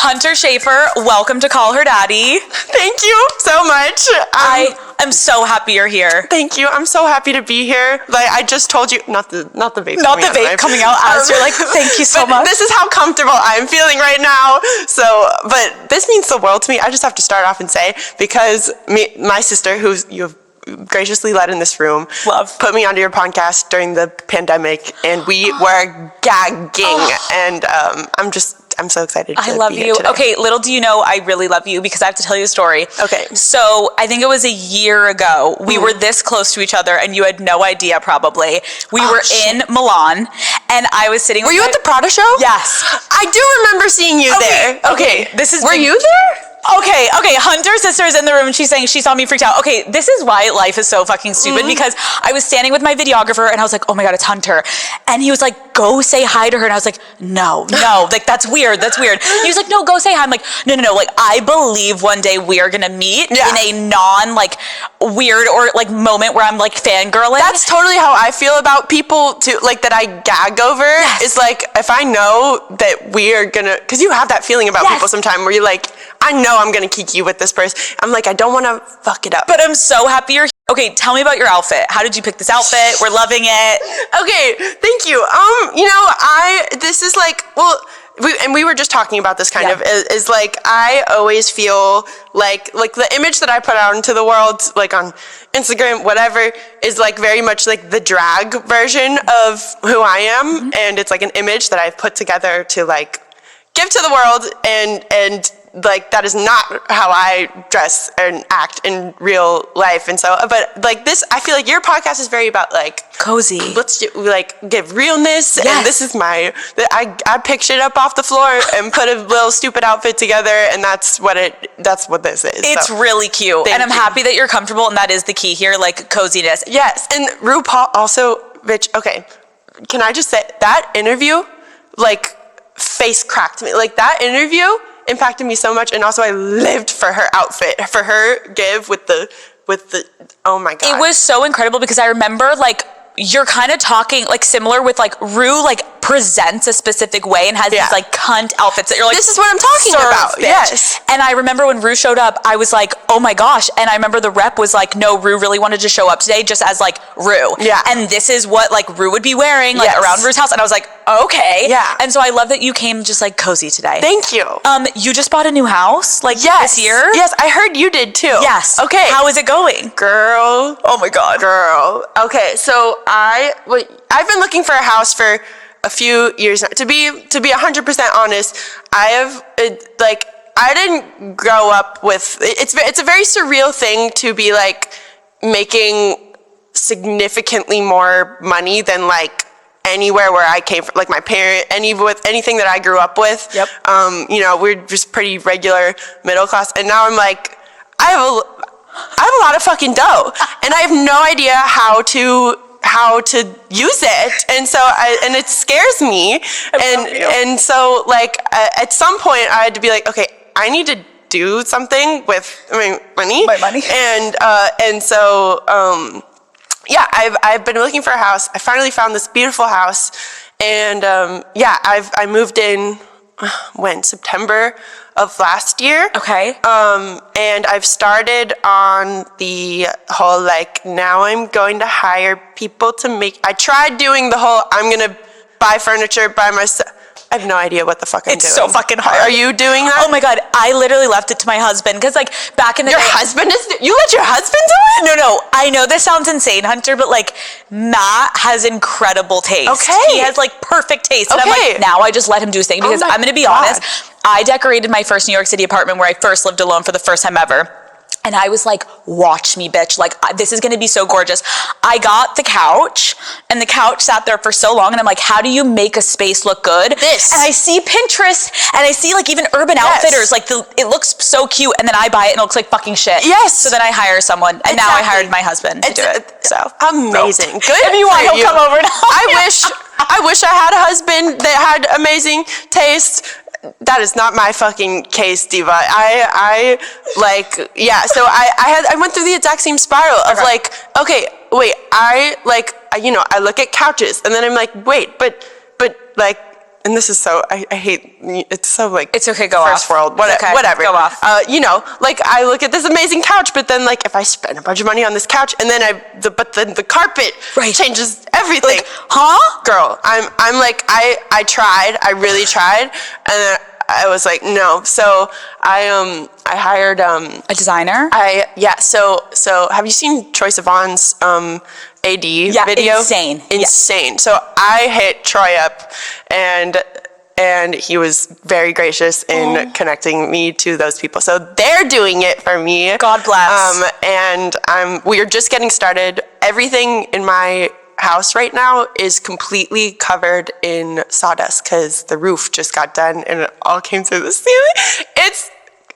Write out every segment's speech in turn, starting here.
Hunter Schafer, welcome to Call Her Daddy. Thank you so much. I am so happy you're here. Thank you. I'm so happy to be here. Like I just told you, not the vape. Not the vape coming out as you're like, thank you so much. This is how comfortable I'm feeling right now. So, but this means the world to me. I just have to start off and say, because my sister, who you've graciously let in this room, put me onto your podcast during the pandemic, and we were gagging, and I'm so excited to I love be here you. today. Okay, little do you know, I really love you because I have to tell you a story. Okay. So I think it was a year ago. We were this close to each other, and you had no idea probably. We were in Milan, and I was sitting. Were you at the Prada show? Yes. I do remember seeing you there. Okay. This is. Were you there? Okay, Hunter's sister is in the room and she's saying she saw me freaked out. Okay, this is why life is so fucking stupid because I was standing with my videographer and I was like, oh my God, it's Hunter. And he was like, go say hi to her. And I was like, no, like that's weird. He was like, no, go say hi. I'm like, no. Like I believe one day we are gonna meet in a non like weird or like moment where I'm like fangirling. That's totally how I feel about people too, like that I gag over. Yes. It's like, if I know that we are gonna, cause you have that feeling about people sometimes where you're like, I know I'm gonna kiki with this person. I'm like, I don't wanna fuck it up. But I'm so happy you're here. Okay, tell me about your outfit. How did you pick this outfit? We're loving it. Okay, thank you. This is like, well, we were just talking about this kind of, is like, I always feel like the image that I put out into the world, like on Instagram, whatever, is like very much like the drag version of who I am. And it's like an image that I've put together to like give to the world, and like that is not how I dress and act in real life. And so, but like this, I feel like your podcast is very about like cozy. Let's like give realness. And this is I picked shit up off the floor and put a little stupid outfit together, and that's what this is. It's really cute. And I'm happy that you're comfortable, and that is the key here, like coziness. Yes. And RuPaul also, bitch, okay, can I just say that interview, like face cracked me. Like that interview impacted me so much, and also I lived for her outfit, for her give with the oh my God. It was so incredible because I remember like you're kind of talking like similar with like Rue like presents a specific way and has these like cunt outfits that you're like, this is what I'm talking about. Bitch. Yes. And I remember when Rue showed up, I was like, oh my gosh. And I remember the rep was like, no, Rue really wanted to show up today just as like Rue. Yeah. And this is what like Rue would be wearing like around Rue's house. And I was like, okay. Yeah. And so I love that you came just like cozy today. Thank you. You just bought a new house like this year? Yes, I heard you did too. Yes. Okay. How is it going? Girl. Oh my God. Girl. Okay, so I've been looking for a house for a few years now. To be 100% honest, I didn't grow up with, it's a very surreal thing to be like making significantly more money than like anywhere where I came from, like my parent, with anything that I grew up with. Yep. We're just pretty regular middle class, and now I'm like, I have a lot of fucking dough, and I have no idea how to use it, and so it scares me, and so like at some point I had to be like, okay, I need to do something with my money, and so I've been looking for a house. I finally found this beautiful house, and I moved in when September of last year. Okay. And I've started on the whole, like, now I'm going to hire people to make, I tried doing the whole, I'm going to buy furniture by myself. I have no idea what the fuck I'm doing. It's so fucking hard. Are you doing that? Oh my God, I literally left it to my husband because like back in the day. Your husband you let your husband do it? No, I know this sounds insane, Hunter, but like Matt has incredible taste. Okay. He has like perfect taste. And Okay. I'm like, now I just let him do his thing because I'm going to be honest. I decorated my first New York City apartment where I first lived alone for the first time ever. And I was like, watch me, bitch. Like, this is going to be so gorgeous. I got the couch, and the couch sat there for so long. And I'm like, how do you make a space look good? This. And I see Pinterest, and I see like even Urban Outfitters. Like, it looks so cute. And then I buy it, and it looks like fucking shit. Yes. So then I hire someone, and now I hired my husband to do it. So amazing. Good. If you want, he'll come over now. I wish I had a husband that had amazing taste. That is not my fucking case, Diva. I went through the exact same spiral of like, okay, wait, I look at couches, and then I'm like, wait, but like, and this is so, I hate, it's so like. It's okay, go first off. world, Okay, whatever. go off. You know, like I look at this amazing couch, but then like if I spend a bunch of money on this couch and then but then the carpet changes everything. Like, huh? Girl, I'm like, I really tried, and then I was like, no. So I hired a designer. So have you seen Troye Sivan's AD video? Insane. Yeah. So I hit Troy up, and he was very gracious in connecting me to those people. So they're doing it for me. God bless. And we are just getting started. Everything in my house right now is completely covered in sawdust because the roof just got done and it all came through the ceiling. It's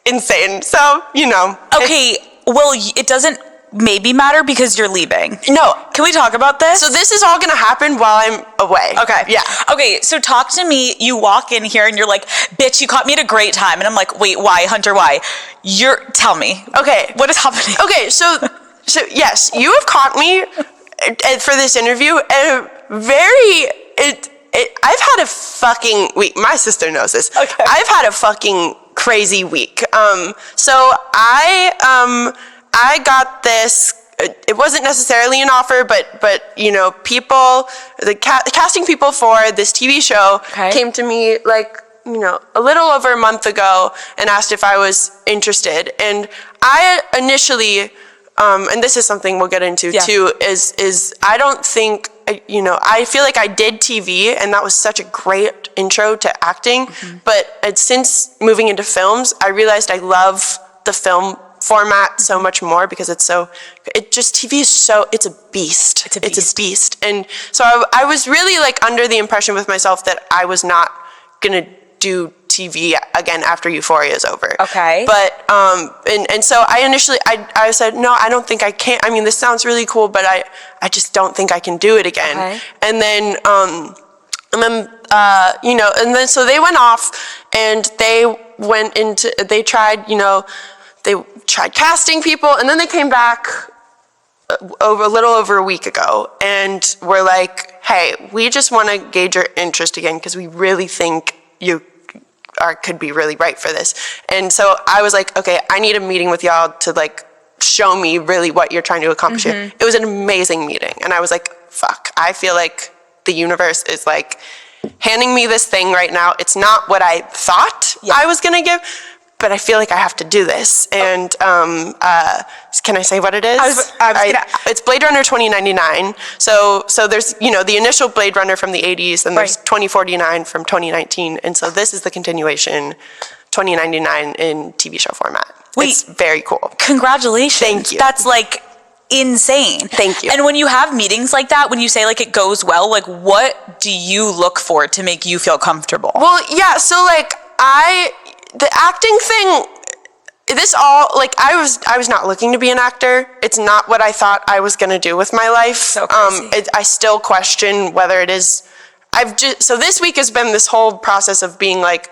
insane. So, you know. Okay, well, it doesn't maybe matter because you're leaving. No. Can we talk about this? So this is all going to happen while I'm away. Okay. Yeah. Okay, so talk to me. You walk in here and you're like, bitch, you caught me at a great time. And I'm like, wait, why, Hunter, why? Tell me. Okay. What is happening? Okay, so yes, you have caught me for this interview, and I've had a fucking week. My sister knows this. Okay. I've had a fucking crazy week. So I got this. It wasn't necessarily an offer, but you know, the casting people for this TV show came to me like, you know, a little over a month ago and asked if I was interested, and I initially. And this is something we'll get into too, is I don't think, you know, I feel like I did TV and that was such a great intro to acting, but since moving into films, I realized I love the film format so much more because TV is so, it's a beast. It's a beast. And so I was really like under the impression with myself that I was not gonna do TV again after Euphoria is over. Okay. But and so I initially I said no, I don't think I can. I mean, this sounds really cool, but I just don't think I can do it again. Okay. And then you know, and then so they went off and they tried, you know, they tried casting people, and then they came back a little over a week ago and were like, hey, we just want to gauge your interest again because we really think you could be really right for this. And so I was like, okay, I need a meeting with y'all to like show me really what you're trying to accomplish here. It was an amazing meeting. And I was like, fuck, I feel like the universe is like handing me this thing right now. It's not what I thought I was going to give, but I feel like I have to do this. And can I say what it is? It's Blade Runner 2099. So there's, you know, the initial Blade Runner from the 80s, and there's 2049 from 2019. And so this is the continuation, 2099 in TV show format. Wait, it's very cool. Congratulations. Thank you. That's like insane. Thank you. And when you have meetings like that, when you say like it goes well, like what do you look for to make you feel comfortable? Well, yeah, so like the acting thing, this all, like, I was not looking to be an actor. It's not what I thought I was going to do with my life. So crazy. I still question whether it is, so this week has been this whole process of being like,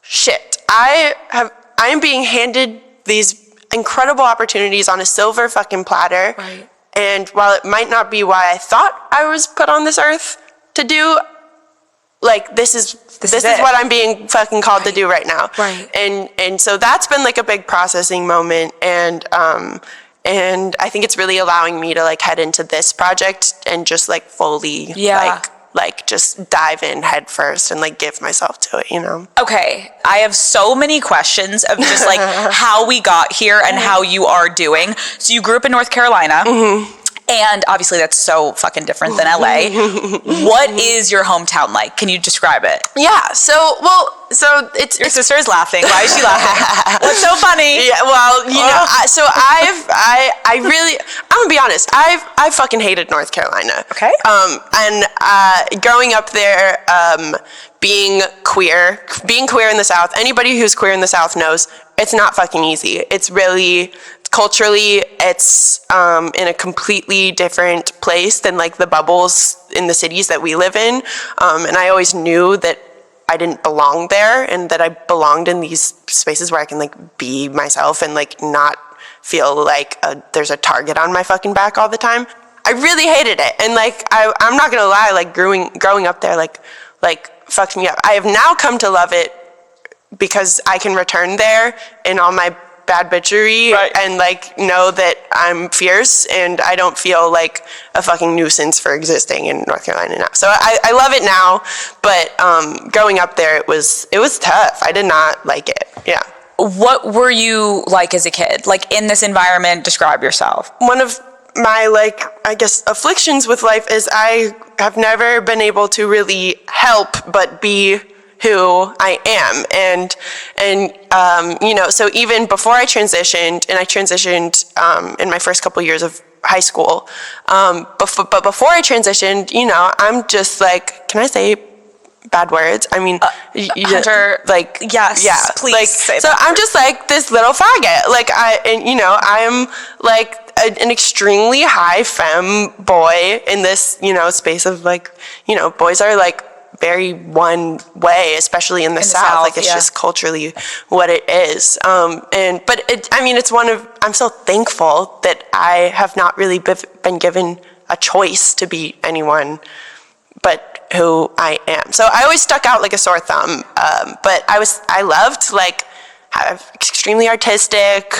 shit, I am being handed these incredible opportunities on a silver fucking platter. Right. And while it might not be why I thought I was put on this earth to do, like, this is what I'm being fucking called to do right now. Right. And so that's been like a big processing moment, and I think it's really allowing me to like head into this project and just like fully like just dive in head first and like give myself to it, you know? Okay, I have so many questions of just like how we got here and how you are doing. So you grew up in North Carolina. And obviously that's so fucking different than LA. What is your hometown like? Can you describe it? Yeah, so it's... Your sister is laughing. Why is she laughing? What's so funny? Yeah, well, you know, I really, I'm gonna be honest, I fucking hated North Carolina. Okay. And growing up there, being queer in the South, anybody who's queer in the South knows it's not fucking easy. It's really... Culturally, it's in a completely different place than like the bubbles in the cities that we live in. And I always knew that I didn't belong there and that I belonged in these spaces where I can like be myself and like not feel like there's a target on my fucking back all the time. I really hated it. And like, I'm not gonna lie, like growing up there, like fucked me up. I have now come to love it because I can return there in all my bad bitchery and like know that I'm fierce and I don't feel like a fucking nuisance for existing in North Carolina now. So I love it now, but growing up there, it was tough. I did not like it. Yeah. What were you like as a kid? Like in this environment, describe yourself. One of my, like, I guess, afflictions with life is I have never been able to really help but be who I am. And you know, so even before I transitioned, and I transitioned in my first couple years of high school, but before I transitioned, you know, I'm just like, can I say bad words? I mean, Hunter, like, yes, yeah, please like, say so I'm just like this little faggot. Like and you know, I'm like an extremely high femme boy in this, you know, space of like, you know, boys are like very one way, especially in the South. Like it's just culturally what it is. But I mean, it's I'm so thankful that I have not really been given a choice to be anyone but who I am. So I always stuck out like a sore thumb. But I loved like extremely artistic,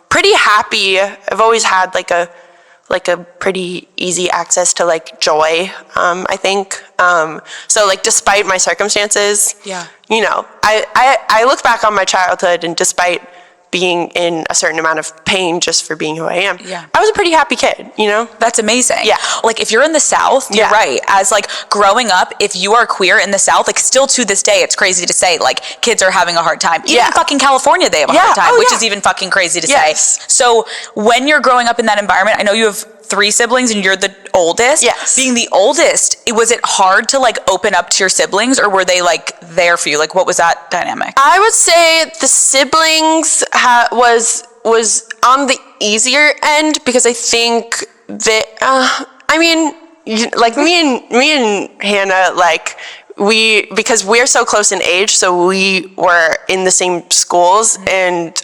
pretty happy. I've always had like a pretty easy access to like joy, I think. So like despite my circumstances, you know, I look back on my childhood and despite being in a certain amount of pain just for being who I am, I was a pretty happy kid, you know? That's amazing. Yeah. Like if you're in the South, you're right. As like growing up, if you are queer in the South, like still to this day, it's crazy to say like kids are having a hard time. Even in fucking California, they have a hard time, which is even fucking crazy to say. So when you're growing up in that environment, I know you have 3 siblings and you're the oldest. Yes. Being the oldest, was it hard to like open up to your siblings or were they like there for you? Like what was that dynamic? I would say the siblings was on the easier end because I think that, I mean, like me and Hannah, like because we're so close in age, so we were in the same schools and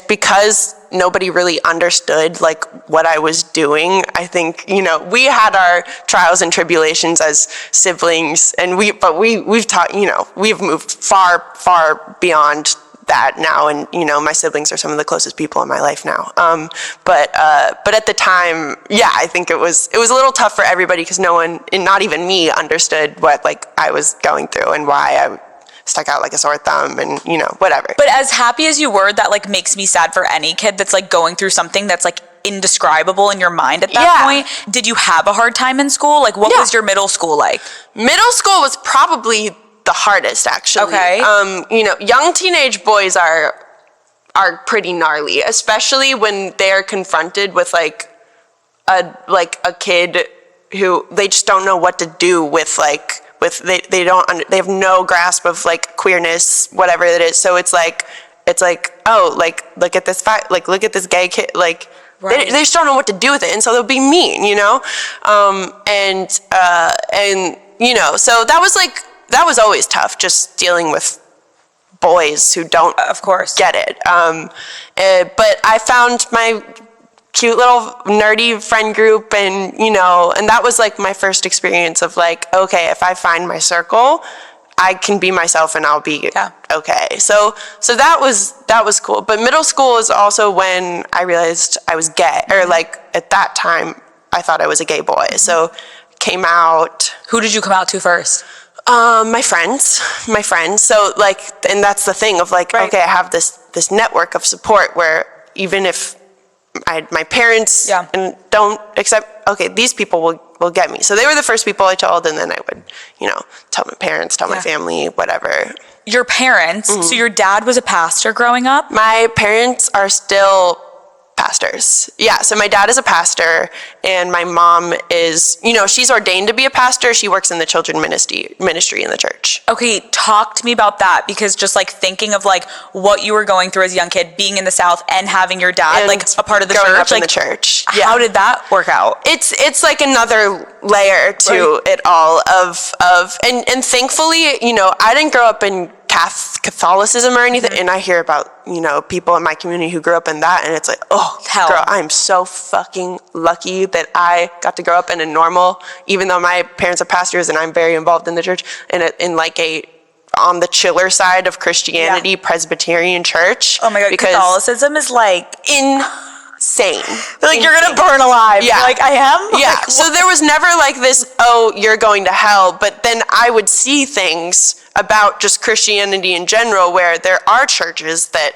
because nobody really understood like what I was doing. I think, you know, we had our trials and tribulations as siblings and we've taught, you know, we've moved far beyond that now. And, you know, my siblings are some of the closest people in my life now. But at the time, I think it was a little tough for everybody because no one, and not even me, understood what like I was going through and why I stuck out like a sore thumb and, you know, whatever. But as happy as you were, that like makes me sad for any kid that's like going through something that's like indescribable in your mind at that point. Did you have a hard time in school? Like what was your middle school like? Middle school was probably the hardest, actually. Okay. You know, young teenage boys are pretty gnarly, especially when they're confronted with like a kid who they just don't know what to do with they have no grasp of like queerness, whatever it is. So it's like oh, like look at this look at this gay kid, like they just don't know what to do with it, and so they'll be mean, you know, and you know, so that was always tough, just dealing with boys who don't, of course, get it. But I found my cute little nerdy friend group, and you know, and that was like my first experience of like, okay, if I find my circle, I can be myself and I'll be okay. So that was cool. But middle school is also when I realized I was gay, or like at that time I thought I was a gay boy. So came out. Who did you come out to first? My friends. So like, and that's the thing of like, okay, I have this network of support where even if my parents and don't accept, okay, these people will get me. So they were the first people I told, and then I would, you know, tell my parents, tell my family, whatever. Your parents, so your dad was a pastor growing up? My parents are still pastors. Yeah, so my dad is a pastor, and my mom is, you know, she's ordained to be a pastor. She works in the children's ministry in the church. Okay, talk to me about that, because just like thinking of like what you were going through as a young kid, being in the South and having your dad and like a part of the growing church. Up in the church. Yeah. How did that work out? It's like another layer to it all of and thankfully, you know, I didn't grow up in Catholicism or anything, and I hear about, you know, people in my community who grew up in that, and it's like, oh, hell. Girl, I'm so fucking lucky that I got to grow up in a normal, even though my parents are pastors and I'm very involved in the church, in like a, on the chiller side of Christianity, Presbyterian church. Oh my God, Catholicism is like insane. Like, you're gonna burn alive. Yeah. You're like, I am? Yeah, Like, so there was never like this, oh, you're going to hell, but then I would see things about just Christianity in general where there are churches that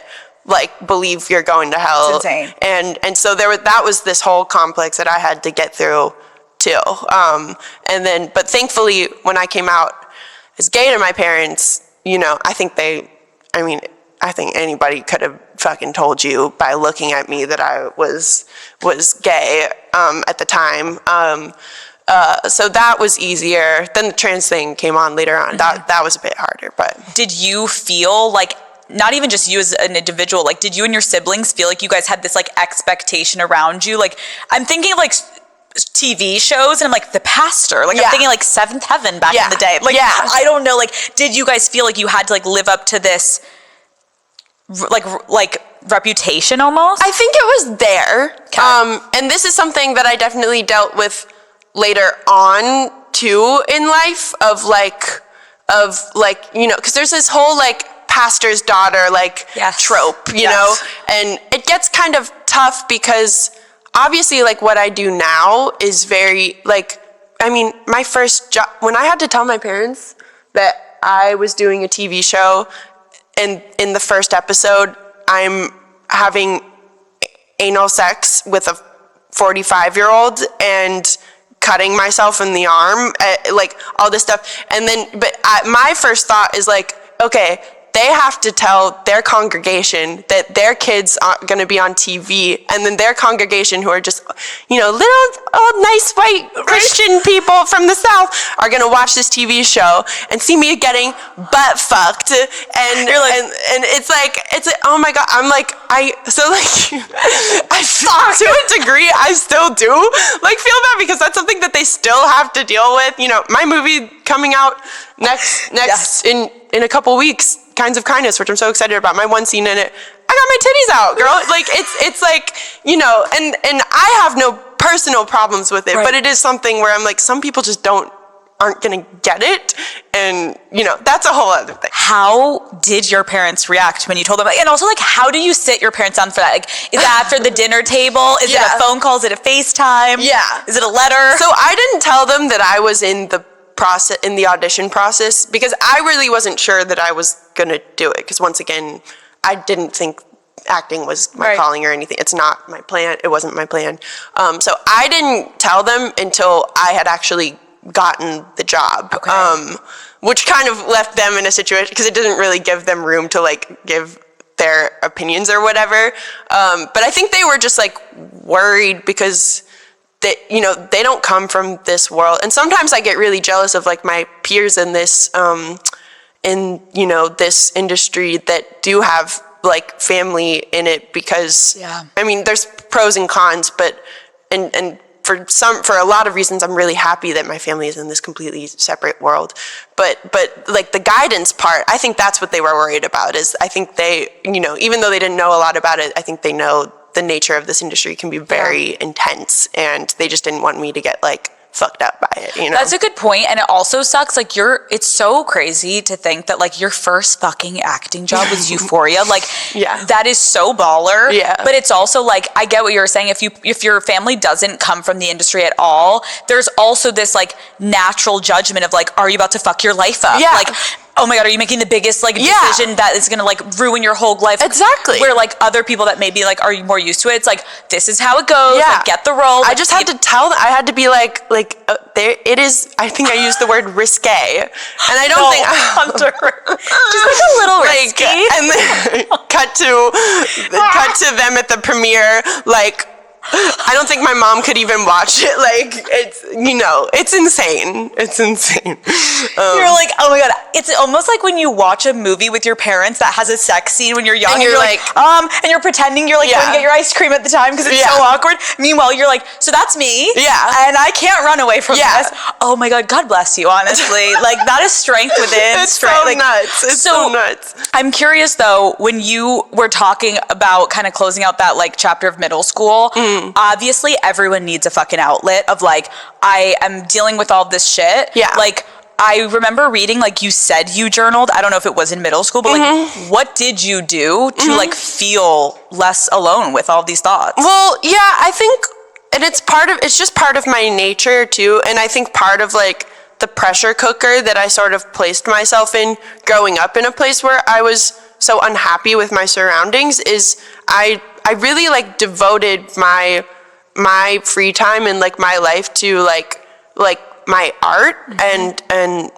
like believe you're going to hell. It's insane. And so that was this whole complex that I had to get through too. And then, but thankfully when I came out as gay to my parents, you know, I think anybody could have fucking told you by looking at me that I was gay at the time. So that was easier. Then the trans thing came on later on. That was a bit harder, but. Did you feel like, not even just you as an individual, like did you and your siblings feel like you guys had this like expectation around you? Like I'm thinking of like TV shows and I'm like the pastor, like I'm thinking like Seventh Heaven back in the day. Like I don't know, like did you guys feel like you had to like live up to this like reputation almost? I think it was there. Okay. And this is something that I definitely dealt with later on too in life of like, you know, because there's this whole like pastor's daughter like trope, you know, and it gets kind of tough because obviously like what I do now is very like, I mean, my first job, when I had to tell my parents that I was doing a TV show and in the first episode, I'm having anal sex with a 45-year-old and cutting myself in the arm, like all this stuff. And then, my first thought is like, okay, they have to tell their congregation that their kids are going to be on TV, and then their congregation, who are just, you know, little old nice white Christian people from the South, are going to watch this TV show and see me getting butt fucked, and you're like, and it's like oh my God, I'm like I to a degree I still do like feel bad because that's something that they still have to deal with. You know, my movie coming out next in a couple weeks, Kinds of Kindness, which I'm so excited about. My one scene in it, I got my titties out, girl. Like it's like, you know, and I have no personal problems with it, but it is something where I'm like, some people just aren't gonna get it, and you know, that's a whole other thing. How did your parents react when you told them? And also, like, how do you sit your parents down for that? Like, is it after the dinner table? Is it a phone call? Is it a FaceTime? Yeah. Is it a letter? So I didn't tell them that I was in the audition process because I really wasn't sure that I was gonna do it, because once again, I didn't think acting was my calling or anything. It's not my plan. It wasn't my plan. So I didn't tell them until I had actually gotten the job, which kind of left them in a situation, because it didn't really give them room to like give their opinions or whatever. But I think they were just like worried because that, you know, they don't come from this world. And sometimes I get really jealous of like my peers in this, in, you know, this industry that do have like family in it, because I mean, there's pros and cons, but, and for a lot of reasons, I'm really happy that my family is in this completely separate world. But like the guidance part, I think that's what they were worried about, is I think they, you know, even though they didn't know a lot about it, I think they know the nature of this industry can be very intense, and they just didn't want me to get like fucked up by it, you know? That's a good point. And it also sucks, like it's so crazy to think that like your first fucking acting job was Euphoria. Like that is so baller. Yeah. But it's also like, I get what you're saying. If your family doesn't come from the industry at all, there's also this like natural judgment of like, are you about to fuck your life up? Yeah. Like, oh my God, are you making the biggest like decision that is gonna like ruin your whole life? Exactly. Where like other people that maybe like are more used to it, it's like, this is how it goes. Yeah. Like, get the role. I just had to tell them. I had to be like there it is. I think I used the word risque, and I don't think Hunter, just like a little risky. And then cut to them at the premiere, like I don't think my mom could even watch it. Like, it's, it's insane. It's insane. You're like, oh my God. It's almost like when you watch a movie with your parents that has a sex scene when you're young, and you're like, and you're pretending you're like going to get your ice cream at the time because it's so awkward. Meanwhile, you're like, so that's me. Yeah. And I can't run away from this. Oh my God, God bless you, honestly. Like, that is strength within it's strength. So nuts. It's so nuts. I'm curious though, when you were talking about kind of closing out that like chapter of middle school, obviously everyone needs a fucking outlet of like, I am dealing with all this shit. Yeah. Like, I remember reading, like, you said you journaled. I don't know if it was in middle school, but like, what did you do to like feel less alone with all these thoughts? Well, yeah, I think, and it's just part of my nature too. And I think part of like the pressure cooker that I sort of placed myself in growing up in a place where I was so unhappy with my surroundings is I really like devoted my free time and like my life to like my art, and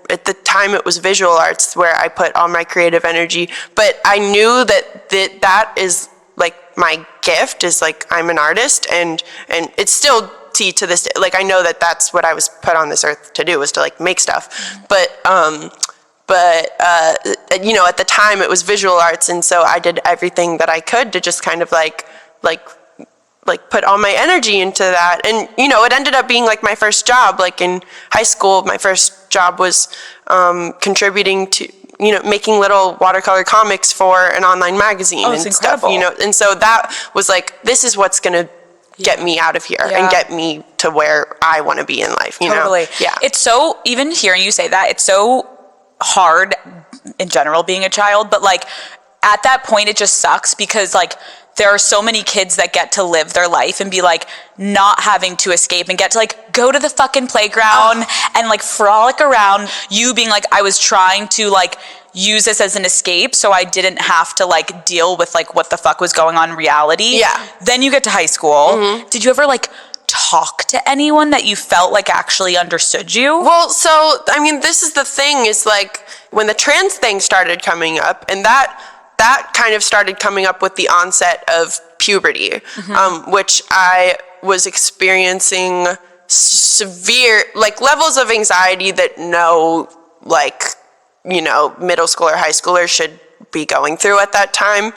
at the time it was visual arts where I put all my creative energy, but I knew that is like my gift, is like I'm an artist, and it's still to this day, like I know that that's what I was put on this earth to do, was to like make stuff, but at the time it was visual arts, and so I did everything that I could to just kind of like put all my energy into that. And, it ended up being like my first job. Like in high school, my first job was contributing to, making little watercolor comics for an online magazine and stuff, and so that was like, this is what's going to get me out of here and get me to where I want to be in life, Totally. Yeah. It's so, even hearing you say that, it's so hard in general being a child, but like at that point it just sucks because like there are so many kids that get to live their life and be like not having to escape and get to like go to the fucking playground and like frolic around, you being like, I was trying to like use this as an escape so I didn't have to like deal with like what the fuck was going on in reality. Yeah. Then you get to high school. Did you ever like talk to anyone that you felt like actually understood you? Well, so I mean, this is the thing, is like when the trans thing started coming up, and that kind of started coming up with the onset of puberty, which I was experiencing severe, like, levels of anxiety that no, like, middle school or high schooler should be going through at that time,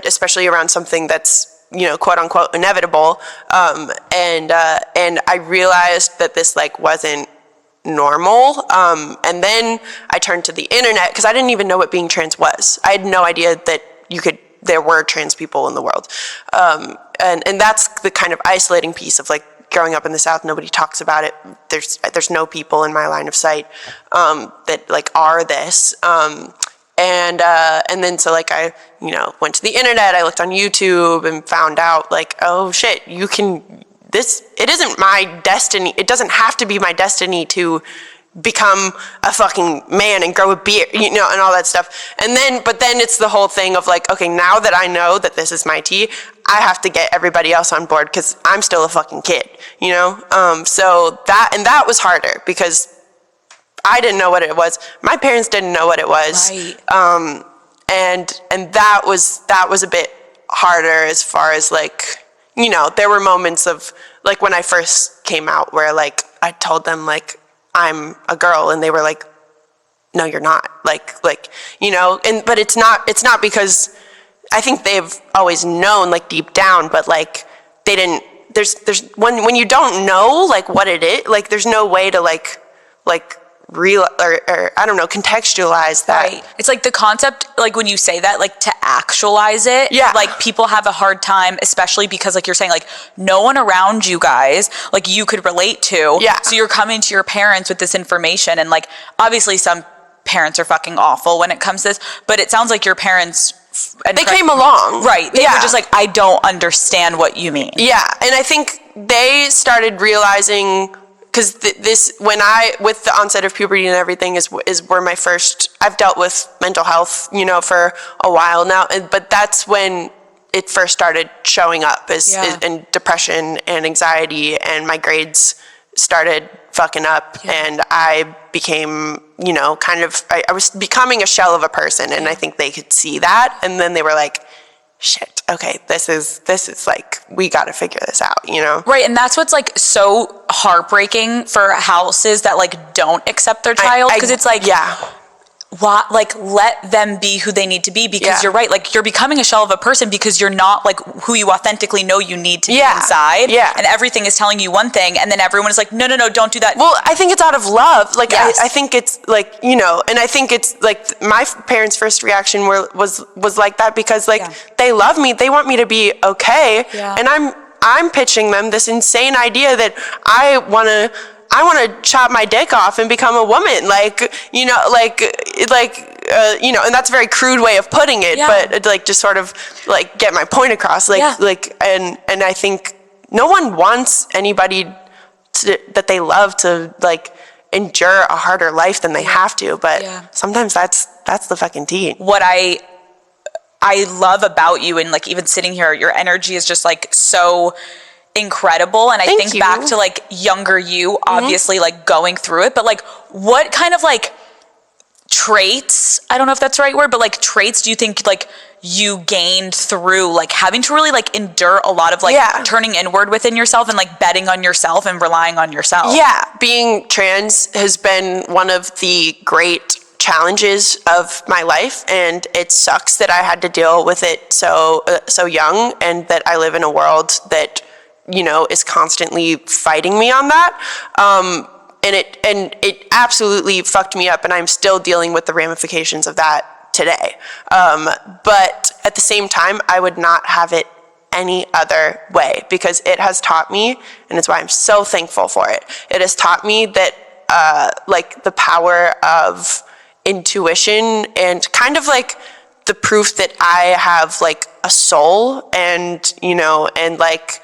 especially around something that's, quote unquote inevitable. And I realized that this like wasn't normal. And then I turned to the internet because I didn't even know what being trans was. I had no idea that there were trans people in the world. And that's the kind of isolating piece of like growing up in the South. Nobody talks about it. There's no people in my line of sight, that like are this. And then so like I, went to the internet, I looked on YouTube and found out like, oh shit, it isn't my destiny. It doesn't have to be my destiny to become a fucking man and grow a beard, and all that stuff. But then it's the whole thing of like, okay, now that I know that this is my tea, I have to get everybody else on board because I'm still a fucking kid, So that was harder because I didn't know what it was. My parents didn't know what it was. Right. And that was a bit harder as far as like, there were moments of like when I first came out where like I told them like I'm a girl and they were like, no, you're not. But it's not because I think they've always known like deep down, but like they didn't, there's when you don't know like what it is, like there's no way to like real or I don't know, contextualize that. Right. It's like the concept, like when you say that, like to actualize it, like people have a hard time, especially because like you're saying, like no one around you guys, like you could relate to. Yeah. So you're coming to your parents with this information, and like obviously some parents are fucking awful when it comes to this, but it sounds like your parents, they came along. Right. They were just like, I don't understand what you mean. Yeah. And I think they started realizing, because with the onset of puberty and everything is where I've dealt with mental health, for a while now, but that's when it first started showing up in depression and anxiety, and my grades started fucking up, and I became, I was becoming a shell of a person, and I think they could see that, and then they were like, shit, okay, this is like, we got to figure this out, you know? Right, and that's what's like so heartbreaking for houses that like don't accept their child, because it's like, yeah. Why, like, let them be who they need to be, because you're right, like, you're becoming a shell of a person because you're not like who you authentically know you need to be inside, and everything is telling you one thing, and then everyone is like, no, don't do that. Well, I think it's out of love, like, I think it's like, you know, and I think it's like my parents' first reaction was like that, because like they love me, they want me to be okay, and I'm pitching them this insane idea that I want to chop my dick off and become a woman, like, you know, you know, and that's a very crude way of putting it, but like just sort of like get my point across, like, and I think no one wants anybody that they love to like endure a harder life than they have to, but sometimes that's the fucking tea. What I love about you, and like even sitting here, your energy is just like so incredible, and I think back to like younger you, obviously like going through it, but like what kind of like traits, I don't know if that's the right word, but like traits do you think like you gained through like having to really like endure a lot of like turning inward within yourself and like betting on yourself and relying on yourself? Being trans has been one of the great challenges of my life, and it sucks that I had to deal with it so young, and that I live in a world that, you know, is constantly fighting me on that. And it absolutely fucked me up, and I'm still dealing with the ramifications of that today. But at the same time, I would not have it any other way, because it has taught me, and it's why I'm so thankful for it. It has taught me that, like, the power of intuition, and kind of like the proof that I have like a soul, and, you know, and like,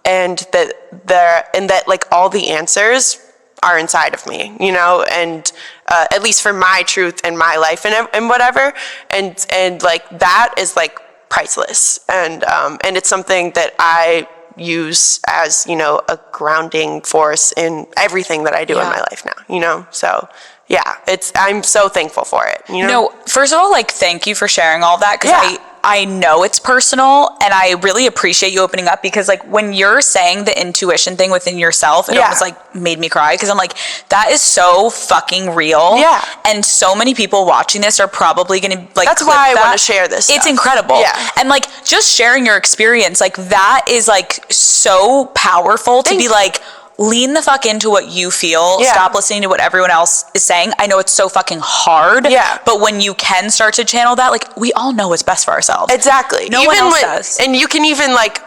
and that like all the answers are inside of me, you know, and at least for my truth and my life and whatever, and like that is like priceless, and it's something that I use as, you know, a grounding force in everything that I do in my life now, you know, so. Yeah, I'm so thankful for it, you know? No, first of all, like, thank you for sharing all that, because I know it's personal, and I really appreciate you opening up, because like when you're saying the intuition thing within yourself, it almost like made me cry, because I'm like, that is so fucking real. Yeah. And so many people watching this are probably going to like, that's why I want to share this stuff. It's incredible. Yeah. And like just sharing your experience, like that is like so powerful to be like, lean the fuck into what you feel. Stop listening to what everyone else is saying. I know it's so fucking hard. But when you can start to channel that, like, we all know what's best for ourselves. Exactly. No one else does. And you can even like,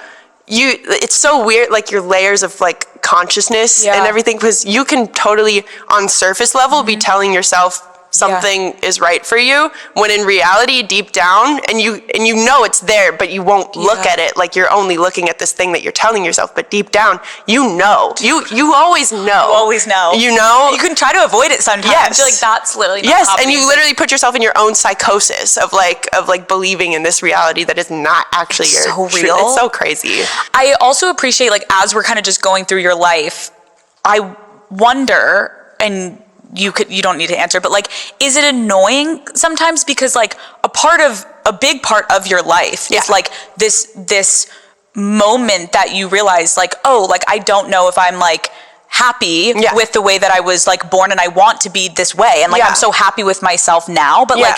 it's so weird, like your layers of like consciousness and everything, because you can totally on surface level be telling yourself something is right for you, when in reality, deep down, and you know it's there, but you won't look at it, like you're only looking at this thing that you're telling yourself, but deep down, you know. You always know. You always know. You know? You can try to avoid it sometimes. Yes. You're like, that's literally not happening. And you literally put yourself in your own psychosis of like believing in this reality that is not actually your so real. It's so crazy. I also appreciate, like, as we're kind of just going through your life, I wonder, and you don't need to answer, but like, is it annoying sometimes, because like a big part of your life is like this moment that you realize like, oh, like I don't know if I'm like happy with the way that I was like born, and I want to be this way, and like I'm so happy with myself now, but like,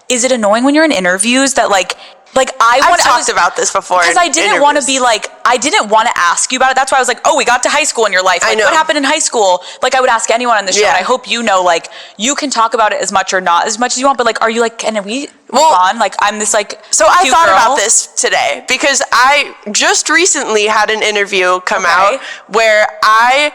is it annoying when you're in interviews that like I've talked about this before, because I didn't want to be like, I didn't want to ask you about it. That's why I was like, oh, we got to high school in your life. Like, what happened in high school? Like, I would ask anyone on the show, and I hope you know, like, you can talk about it as much or not as much as you want, but like, are you like, can we move on? Like, I'm this like, so I thought about this today, because I just recently had an interview come out where I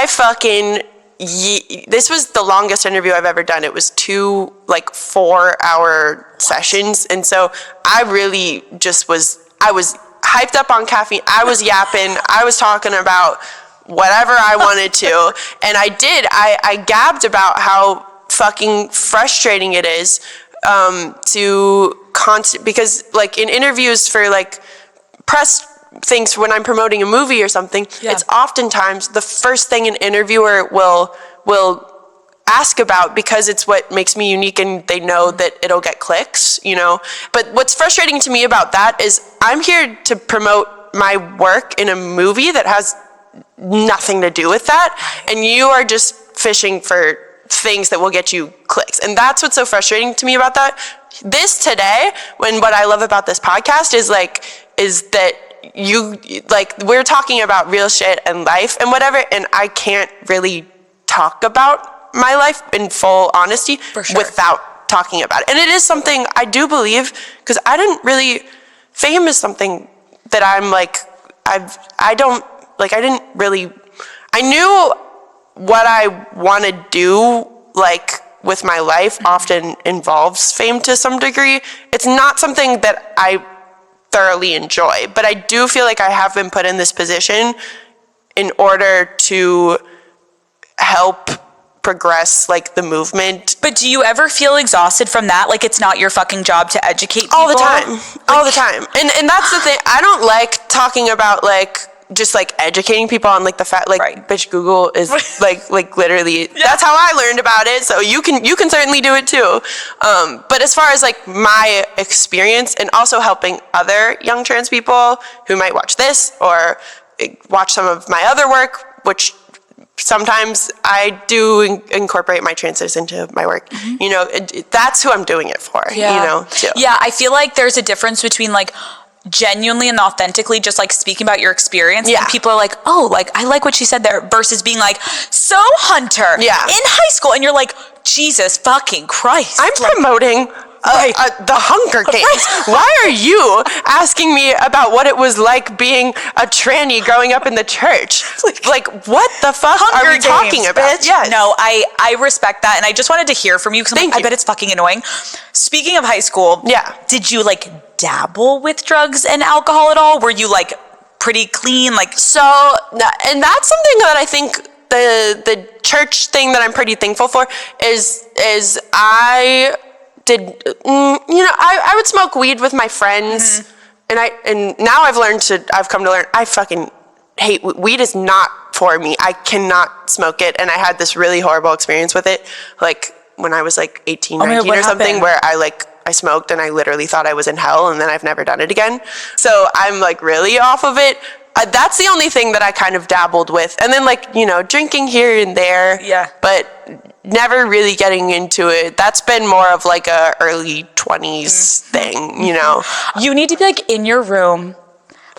fucking, this was the longest interview I've ever done. It was 2 like 4-hour sessions, and so I really just I was hyped up on caffeine. I was yapping. I was talking about whatever I wanted to, and I gabbed about how fucking frustrating it is because like in interviews for like press things, when I'm promoting a movie or something, it's oftentimes the first thing an interviewer will ask about because it's what makes me unique, and they know that it'll get clicks, you know? But what's frustrating to me about that is I'm here to promote my work in a movie that has nothing to do with that, and you are just fishing for things that will get you clicks. And that's what's so frustrating to me about that. This today, when what I love about this podcast is that we're talking about real shit and life and whatever, and I can't really talk about my life in full honesty without talking about it. And it is something I do believe, because I didn't really, fame is something that I'm like, I knew what I want to do, like, with my life often involves fame to some degree. It's not something that I thoroughly enjoy, but I do feel like I have been put in this position in order to help progress, like, the movement. But do you ever feel exhausted from that? Like, it's not your fucking job to educate people? All the time. And that's the thing. I don't like talking about, like, just like educating people on like the fact, like, bitch, Google is like literally, that's how I learned about it. So you can certainly do it too. But as far as like my experience and also helping other young trans people who might watch this or watch some of my other work, which sometimes I do incorporate my transness into my work, you know, that's who I'm doing it for, you know, too. Yeah, I feel like there's a difference between like genuinely and authentically just like speaking about your experience, and people are like, oh, like I like what she said there, versus being like, so Hunter, in high school, and you're like, Jesus fucking Christ, I'm promoting the Hunger Games. Why are you asking me about what it was like being a tranny growing up in the church? Like what the fuck are we talking about? Yes. No, I respect that, and I just wanted to hear from you, because I bet it's fucking annoying. Speaking of high school, did you like dabble with drugs and alcohol at all? Were you like pretty clean? Like, so, and that's something that I think the church thing that I'm pretty thankful for is I did, you know, I would smoke weed with my friends, and now I've come to learn, I fucking hate weed. Is not for me. I cannot smoke it, and I had this really horrible experience with it, like when I was like 18, 19 or something, where I smoked and I literally thought I was in hell, and then I've never done it again. So I'm like really off of it. That's the only thing that I kind of dabbled with. And then like, you know, drinking here and there, but never really getting into it. That's been more of like a early 20s thing, you know. You need to be like in your room,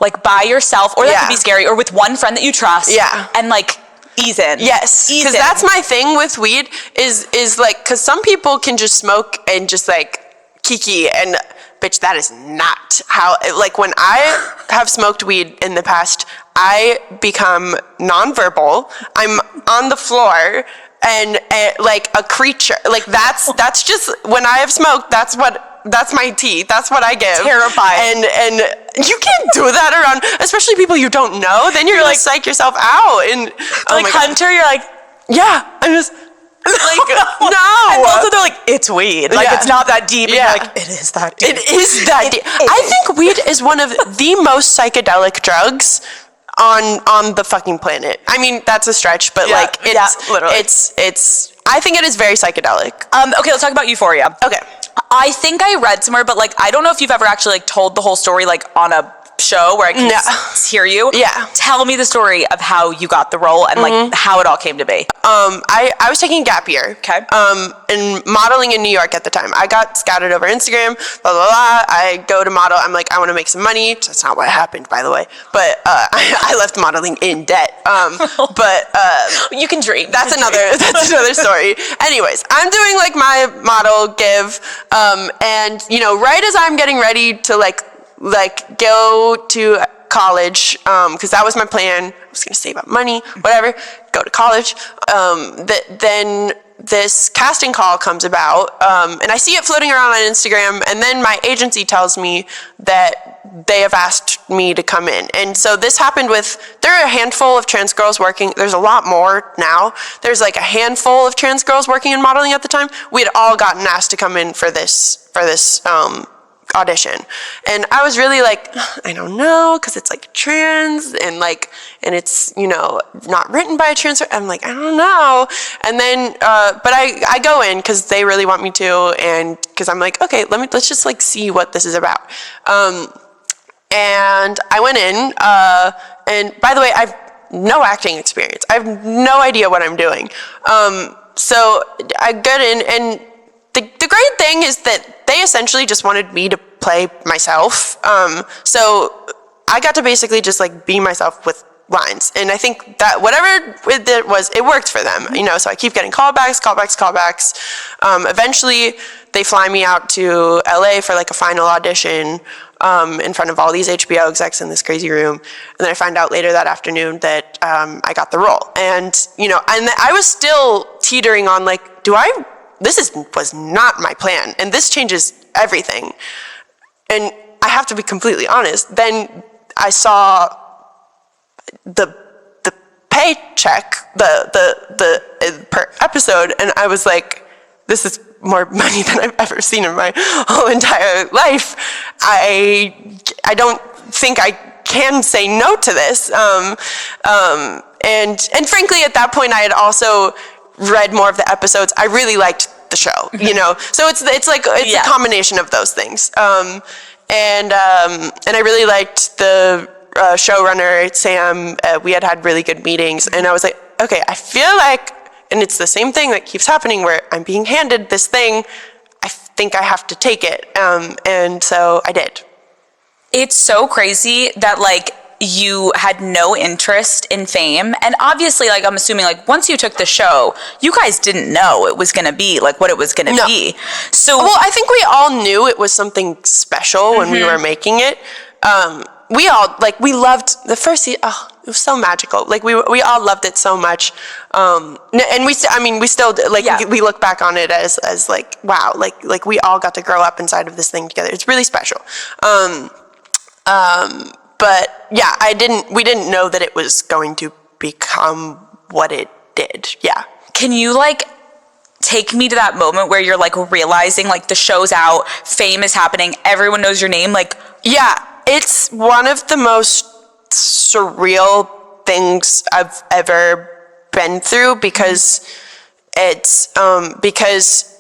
like by yourself, or that could be scary, or with one friend that you trust. And like ease in. Yes, because that's my thing with weed is like, because some people can just smoke and just like kiki, and bitch, that is not how, like when I have smoked weed in the past, I become nonverbal. I'm on the floor and like a creature. Like that's just, when I have smoked, that's my tea. That's what I give. Terrifying. And you can't do that around, especially people you don't know. Then you're like, psych yourself out. And like Hunter, you're like, I'm just like, no. And also they're like, it's weed. Like it's not that deep. And you're like, it is that deep. It is that deep. I think weed is one of the most psychedelic drugs on the fucking planet. I mean, that's a stretch, but like it's literally. It's I think it is very psychedelic. Okay, let's talk about Euphoria. Okay. I think I read somewhere, but like I don't know if you've ever actually like told the whole story like on a show where I can hear you. Tell me the story of how you got the role and like how it all came to be. I was taking a gap year. Okay. And modeling in New York at the time. I got scouted over Instagram, blah, blah, blah. I go to model. I'm like, I want to make some money. That's not what happened, by the way. But I left modeling in debt. But you can dream. That's another story. Anyways, I'm doing like my model give. And, you know, right as I'm getting ready to like go to college, because that was my plan. I was gonna save up money, whatever, go to college. Then this casting call comes about, and I see it floating around on Instagram, and then my agency tells me that they have asked me to come in. And so this happened there are a handful of trans girls working, there's a lot more now. There's like a handful of trans girls working in modeling at the time. We had all gotten asked to come in for this audition. And I was really like, I don't know, because it's like trans and it's, you know, not written by a trans. I'm like, I don't know. And then, but I go in because they really want me to, and because I'm like, okay, let's just like see what this is about. And I went in, and by the way, I've no acting experience. I have no idea what I'm doing. So I got in, and the great thing is that they essentially just wanted me to play myself. So I got to basically just like be myself with lines. And I think that whatever it did it worked for them, you know, so I keep getting callbacks. Eventually they fly me out to LA for like a final audition, in front of all these HBO execs in this crazy room. And then I find out later that afternoon that, I got the role. And, you know, and I was still teetering on like, was not my plan. And this changes everything. And I have to be completely honest. Then I saw the paycheck, the per episode, and I was like, this is more money than I've ever seen in my whole entire life. I don't think I can say no to this. And frankly, at that point, I had also read more of the episodes. I really liked the show, you know. So it's a combination of those things. And I really liked the showrunner, Sam. We had really good meetings, and I was like, okay, I feel like, and it's the same thing that keeps happening where I'm being handed this thing. I think I have to take it. And so I did. It's so crazy that like you had no interest in fame. And obviously, like, I'm assuming like once you took the show, you guys didn't know it was going to be like what it was going to be. So, well, I think we all knew it was something special when we were making it. We all, like, we loved the first season. Oh, it was so magical. Like, we all loved it so much. And we still, like, we look back on it as like, wow, like we all got to grow up inside of this thing together. It's really special. But yeah, we didn't know that it was going to become what it did. Yeah. Can you like take me to that moment where you're like realizing like the show's out, fame is happening, everyone knows your name? Like, yeah. It's one of the most surreal things I've ever been through because because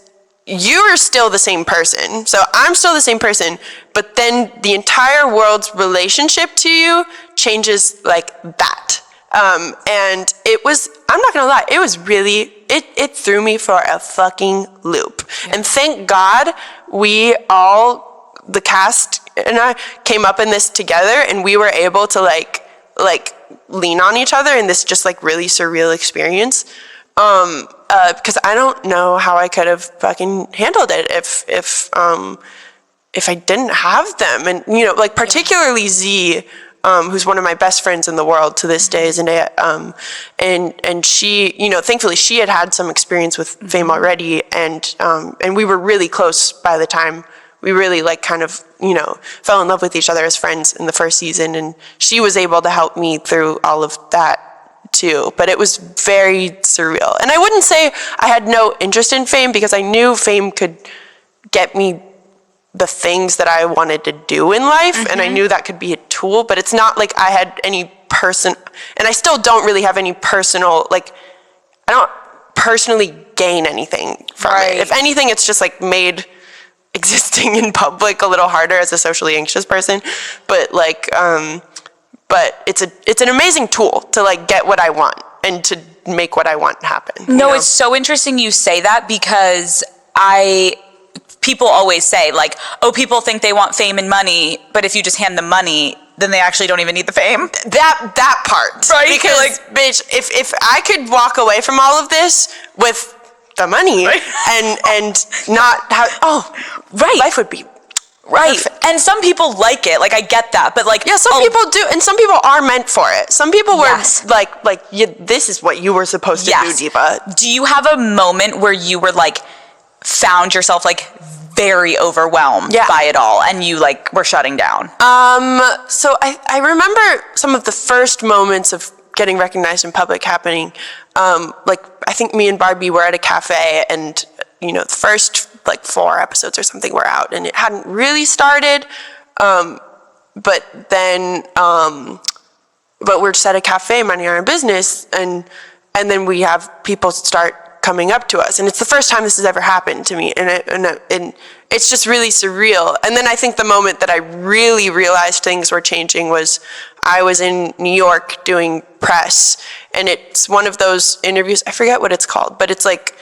you're still the same person. So I'm still the same person, but then the entire world's relationship to you changes like that. And it was, I'm not gonna lie, it was really, it threw me for a fucking loop. Yeah. And thank God the cast and I came up in this together, and we were able to like lean on each other in this just like really surreal experience. Because I don't know how I could have fucking handled it if I didn't have them. And, you know, like particularly Z, who's one of my best friends in the world to this day, Zendaya, and she, you know, thankfully she had some experience with fame already, and we were really close by the time we really like kind of, you know, fell in love with each other as friends in the first season, and she was able to help me through all of that too. But it was very surreal. And I wouldn't say I had no interest in fame, because I knew fame could get me the things that I wanted to do in life, and I knew that could be a tool, but it's not like I had any and I still don't really have any personal, like, I don't personally gain anything from it. If anything, it's just like made existing in public a little harder as a socially anxious person, but like but it's an amazing tool to like get what I want and to make what I want happen. No, you know? It's so interesting you say that, because people always say like, oh, people think they want fame and money, but if you just hand them money, then they actually don't even need the fame. That part, right? Because like, bitch, if I could walk away from all of this with the money and not have, life would be perfect. And some people like it, like I get that, but like, yeah, some people do, and some people are meant for it. Some people were this is what you were supposed to do, diva. Do you have a moment where you were like found yourself like very overwhelmed by it all, and you like were shutting down? So I remember some of the first moments of getting recognized in public happening. Like, I think me and Barbie were at a cafe, and, you know, the first like 4 episodes or something were out, and it hadn't really started. But we're just at a cafe minding our own business, and then we have people start coming up to us, and it's the first time this has ever happened to me, and it's just really surreal. And then I think the moment that I really realized things were changing was I was in New York doing press, and it's one of those interviews, I forget what it's called, but it's like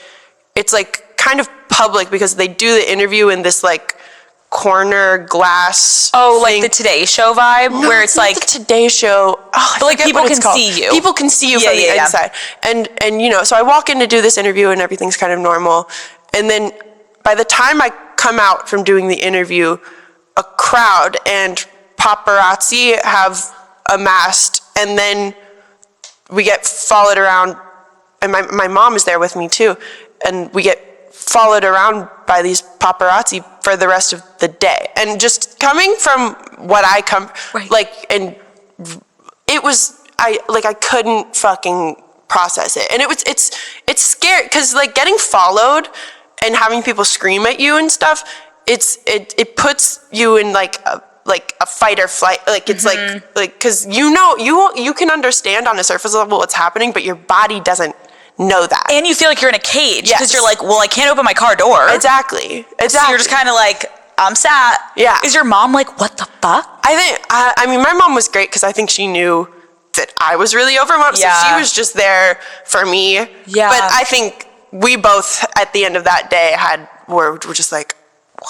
kind of public because they do the interview in this like corner glass thing. Like the Today Show vibe, where it's like the Today Show. But like people can see you. People can see you from the inside. And you know, so I walk in to do this interview and everything's kind of normal. And then by the time I come out from doing the interview, a crowd and paparazzi have amassed, and then we get followed around, and my mom is there with me too, and we get followed around by these paparazzi for the rest of the day. And just coming from what I come, like, and it was, I couldn't fucking process it. And it's scary, because like getting followed and having people scream at you and stuff, it puts you in like a fight or flight. Like it's like because you can understand on a surface level what's happening, but your body doesn't know that. And you feel like you're in a cage because you're like, well, I can't open my car door. Exactly. So you're just kind of like, I'm sad. Yeah. Is your mom like, what the fuck? I mean, my mom was great because I think she knew that I was really overwhelmed. So she was just there for me. Yeah. But I think we both at the end of that day were just like,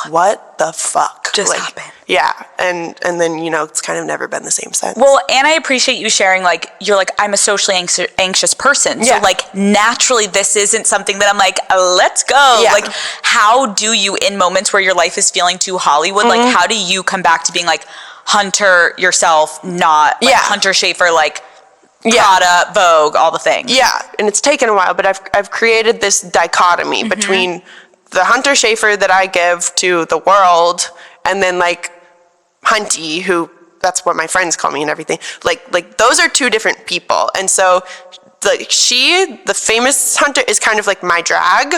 what the fuck just happened? Yeah, and then it's kind of never been the same since. Well, and I appreciate you sharing, like, you're like, I'm a socially anxious person, so like naturally this isn't something that I'm like, let's go. Like, how do you, in moments where your life is feeling too Hollywood, like how do you come back to being like Hunter yourself, not like Hunter Schafer, like Prada, Vogue, all the things? Yeah, and it's taken a while, but I've created this dichotomy between the Hunter Schafer that I give to the world, and then like Hunty, who that's what my friends call me and everything. Like those are two different people. And so the famous Hunter is kind of like my drag,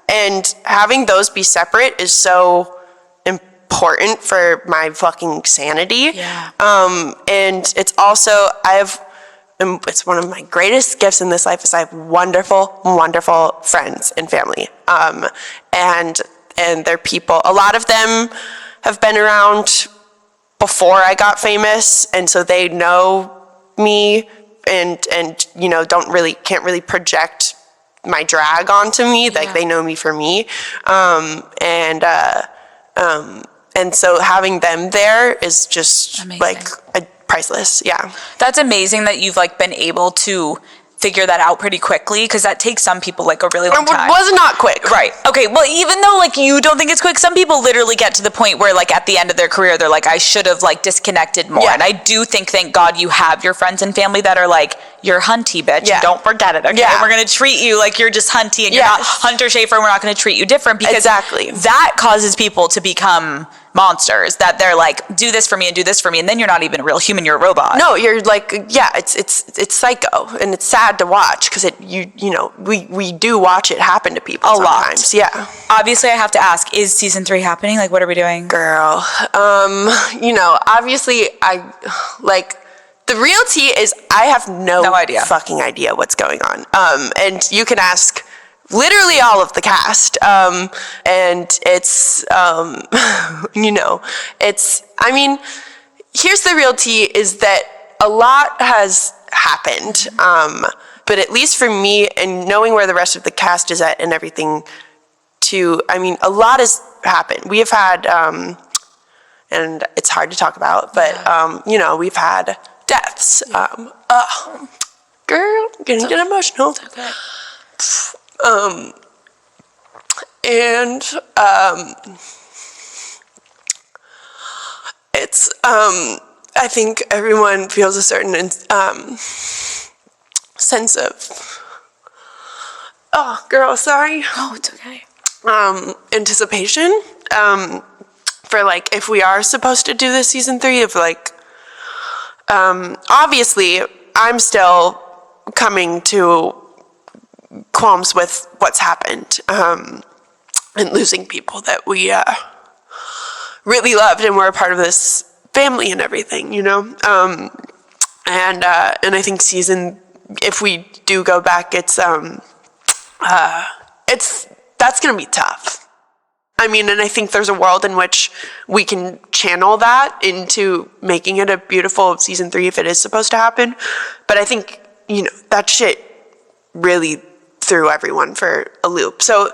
and having those be separate is so important for my fucking sanity. Yeah. And it's also, it's one of my greatest gifts in this life is I have wonderful, wonderful friends and family. And they're people, a lot of them have been around before I got famous, and so they know me and can't really project my drag onto me. Like they know me for me. And so having them there is just like priceless. Yeah. That's amazing that you've like been able to figure that out pretty quickly, because that takes some people like a really long time. It was not quick. Right. Okay. Well, even though like you don't think it's quick, some people literally get to the point where like at the end of their career, they're like, I should have like disconnected more. Yeah. And I do think, thank God you have your friends and family that are like, you're Hunty, bitch. Yeah. Don't forget it. Okay. Yeah. We're going to treat you like you're just Hunty and you're not Hunter Schafer. We're not going to treat you different, because that causes people to become monsters, that they're like, do this for me and do this for me, and then you're not even a real human, you're a robot. No, you're like, it's psycho, and it's sad to watch, because we do watch it happen to people a sometimes. Lot. Yeah. Obviously, I have to ask, is season 3 happening? Like, what are we doing? Girl, obviously, the real tea is I have no idea. Fucking idea what's going on. And you can ask literally all of the cast. And it's, here's the real tea is that a lot has happened. But at least for me, and knowing where the rest of the cast is at and everything too, a lot has happened. We have had, and it's hard to talk about, but, we've had deaths. Girl, getting get emotional. It's okay. It's I think everyone feels a certain sense of, oh girl, sorry. Oh, it's okay. Anticipation for like if we are supposed to do this season 3 of like obviously I'm still coming to qualms with what's happened. and losing people that we really loved and were a part of this family and everything, you know? And I think if we do go back, that's gonna be tough. I mean, and I think there's a world in which we can channel that into making it a beautiful season 3 if it is supposed to happen. But I think, you know, that shit really threw everyone for a loop. So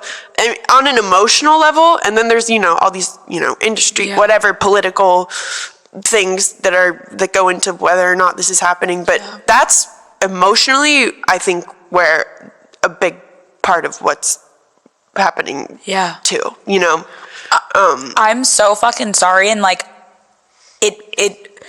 on an emotional level, and then there's, you know, all these, you know, industry, whatever political things that go into whether or not this is happening. But that's emotionally, I think, where a big part of what's happening too, you know. I'm so fucking sorry, and like it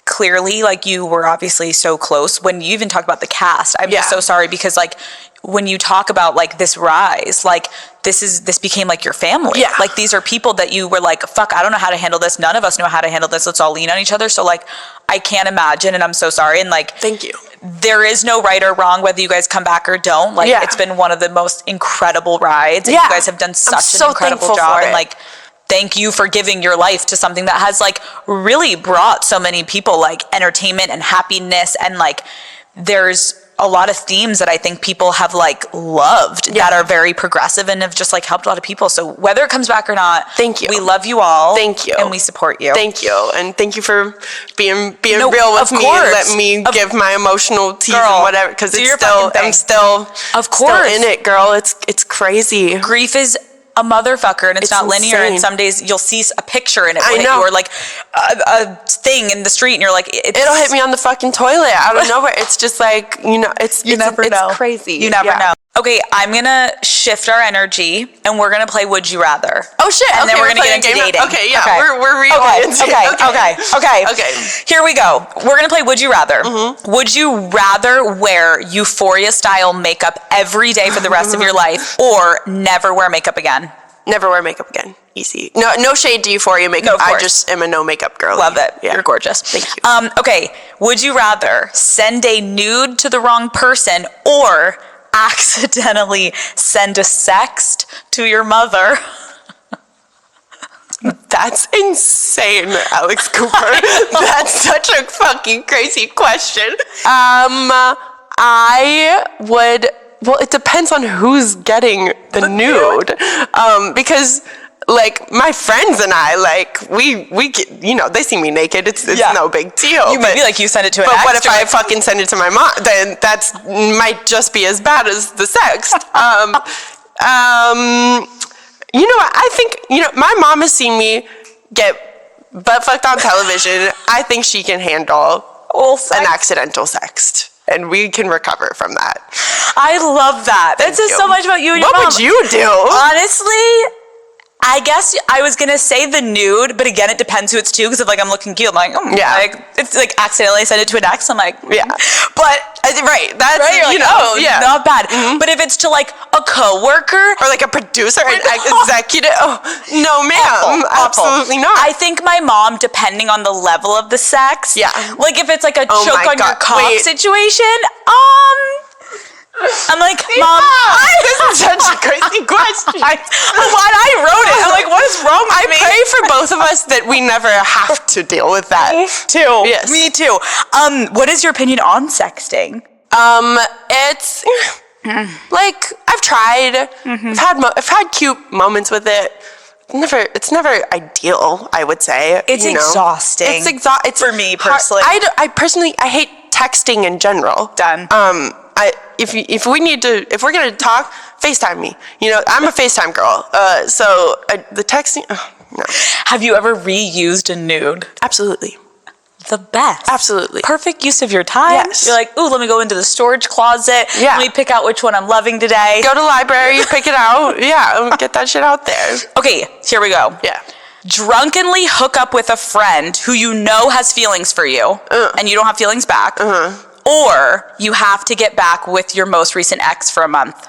clearly, like, you were obviously so close when you even talk about the cast. I'm just so sorry, because like when you talk about like this rise, like this became like your family. Like these are people that you were like, fuck, I don't know how to handle this, none of us know how to handle this, let's all lean on each other. So like I can't imagine, and I'm so sorry, and like thank you. There is no right or wrong whether you guys come back or don't. Like it's been one of the most incredible rides, and you guys have done such an incredible job, and like thank you for giving your life to something that has like really brought so many people like entertainment and happiness, and like there's a lot of themes that I think people have like loved that are very progressive and have just like helped a lot of people. So whether it comes back or not, thank you. We love you all. Thank you. And we support you. Thank you. And thank you for being real with me and let me give my emotional tease and whatever, because it's still, I'm still in it, girl. It's crazy. Grief is a motherfucker, and it's not linear, and some days you'll see a picture and it will hit you, or like a thing in the street, and you're like, it'll hit me on the fucking toilet out of nowhere. It's just like, you know, it's crazy. You never know. Okay, I'm gonna shift our energy, and we're gonna play Would You Rather. Oh shit! And then we're gonna get into dating. Okay, yeah, we're reorienting. Okay. Here we go. We're gonna play Would You Rather. Would you rather wear Euphoria style makeup every day for the rest of your life, or never wear makeup again? Never wear makeup again. Easy. No shade to Euphoria makeup. I just am a no makeup girl. Love it. Yeah. You're gorgeous. Thank you. Okay. Would you rather send a nude to the wrong person, or accidentally send a sext to your mother? That's insane, Alex Cooper. That's such a fucking crazy question. I would. Well, it depends on who's getting the nude, because like my friends and I, like we get, you know, they see me naked. It's no big deal. You maybe like you send it to an ex. But what if I fucking send it to my mom? Then that's might just be as bad as the sext. You know what? I think, you know, my mom has seen me get butt fucked on television. I think she can handle an accidental sext, and we can recover from that. I love that. That says so much about you and your mom. What would you do? Honestly, I guess I was gonna say the nude, but again, it depends who it's to. Because if like I'm looking cute, I'm like, like it's like accidentally send it to an ex. I'm like, but that's right. You're like, not bad. But if it's to like a coworker or like a producer, an executive, no, ma'am, absolutely not. I think my mom, depending on the level of the sex, like if it's like a choke on your cock situation, I'm like, Mom, this is such a crazy question. I wrote it. I'm like, what is wrong with me? I pray for both of us that we never have to deal with that. Me too. Yes. Me too. What is your opinion on sexting? It's like I've tried. I've had cute moments with it. It's never ideal, I would say. It's exhausting. It's for me personally. I personally hate texting in general. Done. If we're gonna talk, FaceTime me. You know, I'm a FaceTime girl. So the texting, no. Have you ever reused a nude? Absolutely. The best. Absolutely. Perfect use of your time. Yes. You're like, ooh, let me go into the storage closet. Yeah. Let me pick out which one I'm loving today. Go to the library, pick it out. Yeah, get that shit out there. Okay, here we go. Yeah. Drunkenly hook up with a friend who you know has feelings for you, and you don't have feelings back. Or you have to get back with your most recent ex for a month.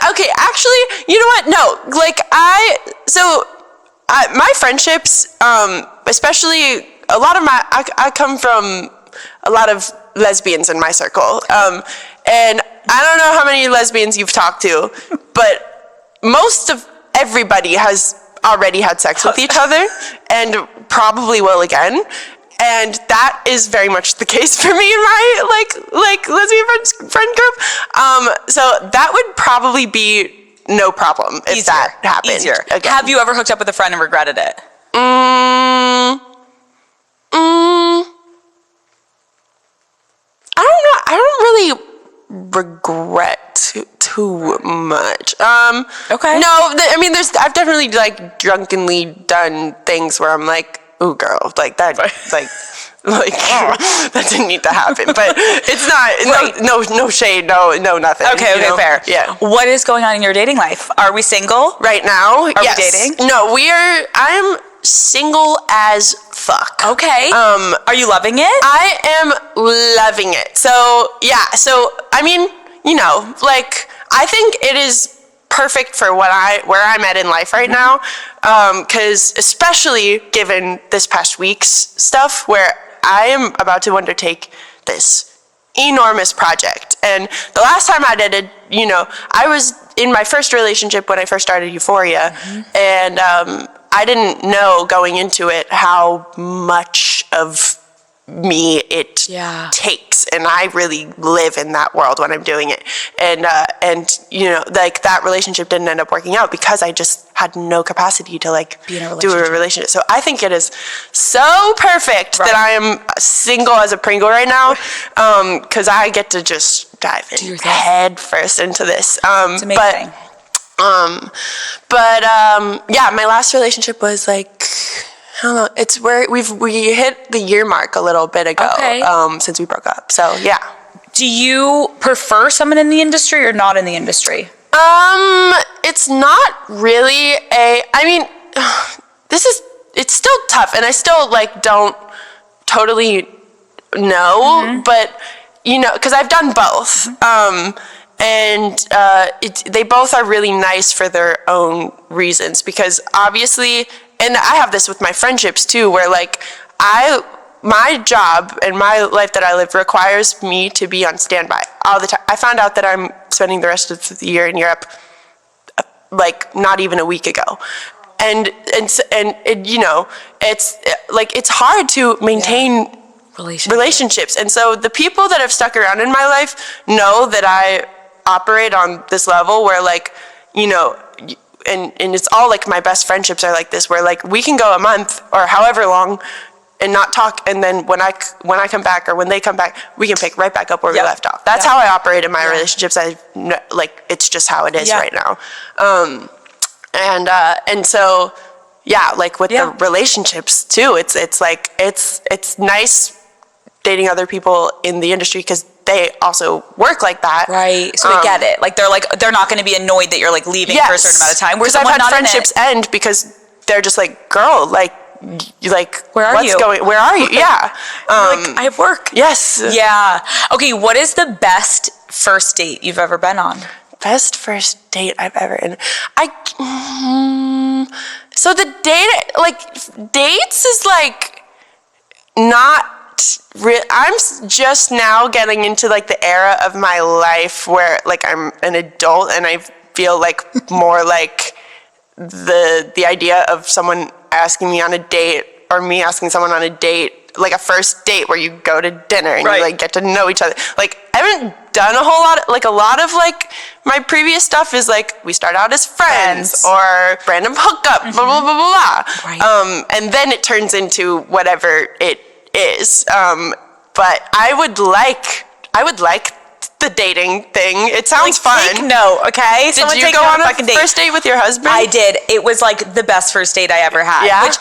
Okay, actually, you know what? No, like my friendships, especially a lot of I come from a lot of lesbians in my circle, And I don't know how many lesbians you've talked to, but most of everybody has already had sex with each other and probably will again. And that is very much the case for me in my like lesbian friend group. So that would probably be no problem if that happened. Easier. Again. Have you ever hooked up with a friend and regretted it? I don't know. I don't really regret too much. Okay. No, I mean, I've definitely like drunkenly done things where I'm like, ooh, girl, like that, like that didn't need to happen. But it's not. No shade. No nothing. Okay, fair. Yeah. What is going on in your dating life? Are we single right now? Are we dating? No, I'm single as fuck. Okay. Are you loving it? I am loving it. So yeah. So I mean, like I think it is perfect for where I'm at in life right now. Because especially given this past week's stuff, where I am about to undertake this enormous project. And the last time I did it, I was in my first relationship when I first started Euphoria, and I didn't know going into it how much of me it takes, and I really live in that world when I'm doing it, and like that relationship didn't end up working out because I just had no capacity to like be in a do a relationship. So I think it is so perfect that I am single as a Pringle right now, because I get to just dive in head first into this. It's amazing. Yeah, my last relationship was like, I don't know, it's where we hit the year mark a little bit ago, since we broke up. So yeah. Do you prefer someone in the industry or not in the industry? It's not really I mean, it's still tough, and I still like don't totally know, but because I've done both. And they both are really nice for their own reasons, because obviously, and I have this with my friendships too, where like my job and my life that I live requires me to be on standby all the time. I found out that I'm spending the rest of the year in Europe like not even a week ago. And it's like it's hard to maintain relationships. And so the people that have stuck around in my life know that I operate on this level where like, and it's all like my best friendships are like this, where like we can go a month or however long and not talk, and then when I come back or when they come back, we can pick right back up where we left off. That's how I operate in my relationships. It's just how it is right now. And so like with the relationships too, it's like it's nice dating other people in the industry because they also work like that. Right. So they get it. Like they're not going to be annoyed that you're like leaving for a certain amount of time. Because I've had friendships end because they're just like, girl, like where are you? Where are you? Yeah. Like, I have work. Yes. Yeah. Okay. What is the best first date you've ever been on? Best first date I've ever been. So the date, like dates is like not. I'm just now getting into like the era of my life where like I'm an adult, and I feel like more like the idea of someone asking me on a date or me asking someone on a date, like a first date where you go to dinner and you like get to know each other. Like I haven't done a whole lot of, like a lot of like my previous stuff is like we start out as friends or random hookup, blah blah blah blah blah. Right. And then it turns into whatever it is. But I would like the dating thing. It sounds fun. Take note, okay? Did you go on a first date with your husband? I did. It was like the best first date I ever had. Yeah. Which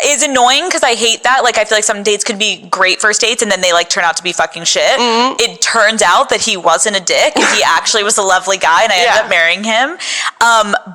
is annoying because I hate that. Like I feel like some dates could be great first dates and then they like turn out to be fucking shit. Mm-hmm. It turns out that he wasn't a dick. He actually was a lovely guy, and I ended up marrying him.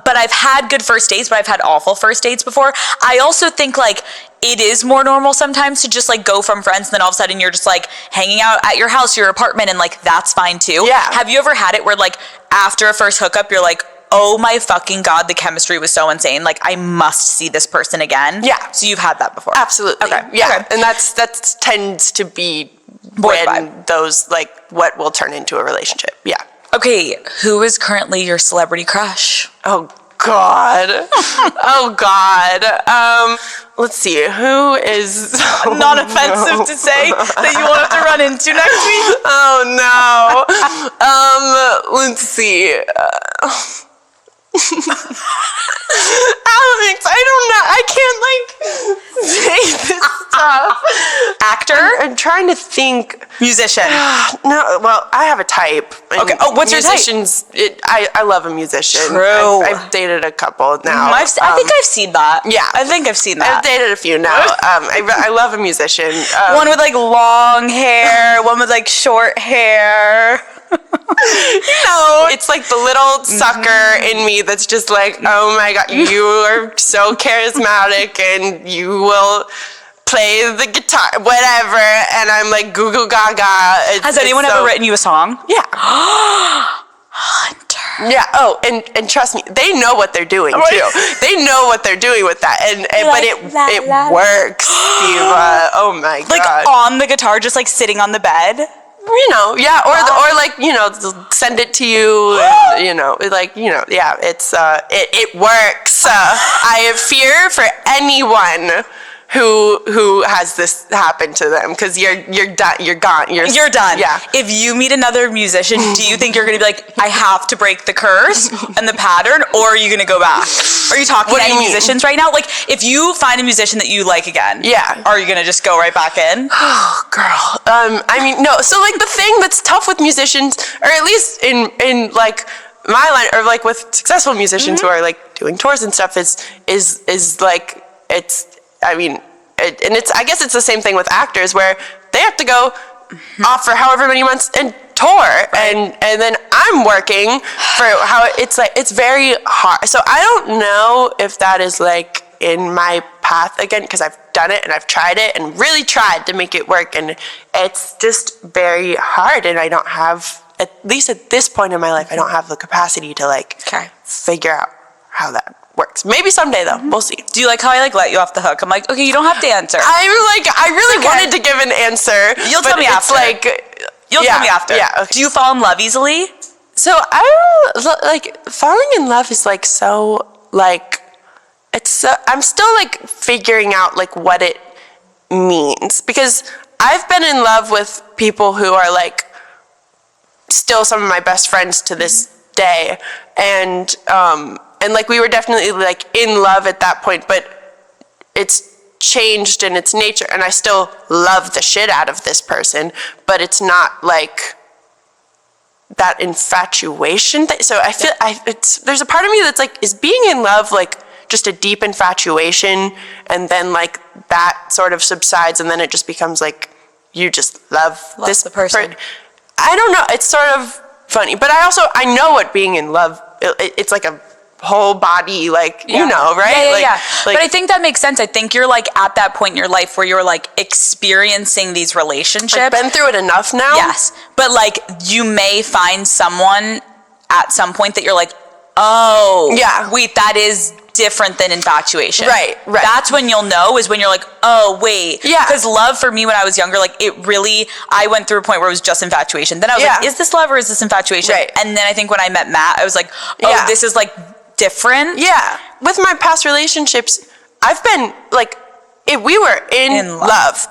But I've had good first dates, but I've had awful first dates before. I also think like it is more normal sometimes to just like go from friends and then all of a sudden you're just like hanging out at your house, your apartment, and like that's fine too. Yeah. Have you ever had it where like after a first hookup you're like, oh my fucking God, the chemistry was so insane. Like I must see this person again. Yeah. So you've had that before. Absolutely. Okay. Yeah. Okay. And that tends to be when those, like, what will turn into a relationship. Yeah. Okay, who is currently your celebrity crush? Oh, God. Oh, God. Let's see. Who is... Not offensive to say that you won't have to run into next week. Oh, no. Let's see. Alex, I don't know. I can't, like, say this stuff. Actor? I'm trying to think. Musician? No, well, I have a type. Okay. Oh, what's your type? I love a musician. True. I've dated a couple now. I think I've seen that. Yeah. I think I've seen that. I've dated a few now. I love a musician. One with, like, long hair, one with, like, short hair. It's like the little sucker in me that's just like, oh my God, you are so charismatic and you will play the guitar, whatever. And I'm like, goo goo gaga. Has anyone ever written you a song? Yeah. Hunter. Yeah. Oh, and trust me, they know what they're doing too. They know what they're doing with that, but it works, Diva. Oh my God. Like on the guitar, just like sitting on the bed. You know, yeah, or like, you know, send it to you, and, you know, like, you know, yeah, it's it works. I have fear for anyone who has this happen to them, because you're done. You're gone. You're done. Yeah. If you meet another musician, do you think you're gonna be like, I have to break the curse and the pattern, or are you gonna go back? Are you talking to any musicians right now? Like, if you find a musician that you like again, yeah, are you gonna just go right back in? Oh, girl. I mean, no. So like the thing that's tough with musicians, or at least in like my line, or like with successful musicians who are like doing tours and stuff, is like, it's. I mean, I guess it's the same thing with actors, where they have to go off for however many months and tour, and then I'm working for how it's like, it's very hard. So I don't know if that is like in my path again, because I've done it and I've tried it and really tried to make it work, and it's just very hard, and I don't have, at least at this point in my life, I don't have the capacity to like figure out how that works. Maybe someday though. We'll see. Do you like how I like let you off the hook? I'm like, okay, you don't have to answer. I really wanted to give an answer. You'll tell me after. You'll tell me after. Yeah. Okay. Do you fall in love easily? So falling in love is like so like, it's I'm still like figuring out like what it means, because I've been in love with people who are like still some of my best friends to this day, and like we were definitely like in love at that point, but it's changed in its nature, and I still love the shit out of this person, but it's not like that infatuation thing. So I feel there's a part of me that's like, is being in love like just a deep infatuation, and then like that sort of subsides, and then it just becomes like you just love this the person. I don't know. It's sort of funny, but I know what being in love. It's like a whole body, like, you know, right? Yeah. But I think that makes sense. I think you're like at that point in your life where you're like experiencing these relationships. I've been through it enough now. Yes. But like you may find someone at some point that you're like, oh, yeah, wait, that is different than infatuation. Right. That's when you'll know, is when you're like, oh, wait. Yeah. Because love for me when I was younger, like I went through a point where it was just infatuation. Then I was like, is this love or is this infatuation? Right. And then I think when I met Matt, I was like, oh, this is like different. Yeah. With my past relationships, I've been like, we were in love.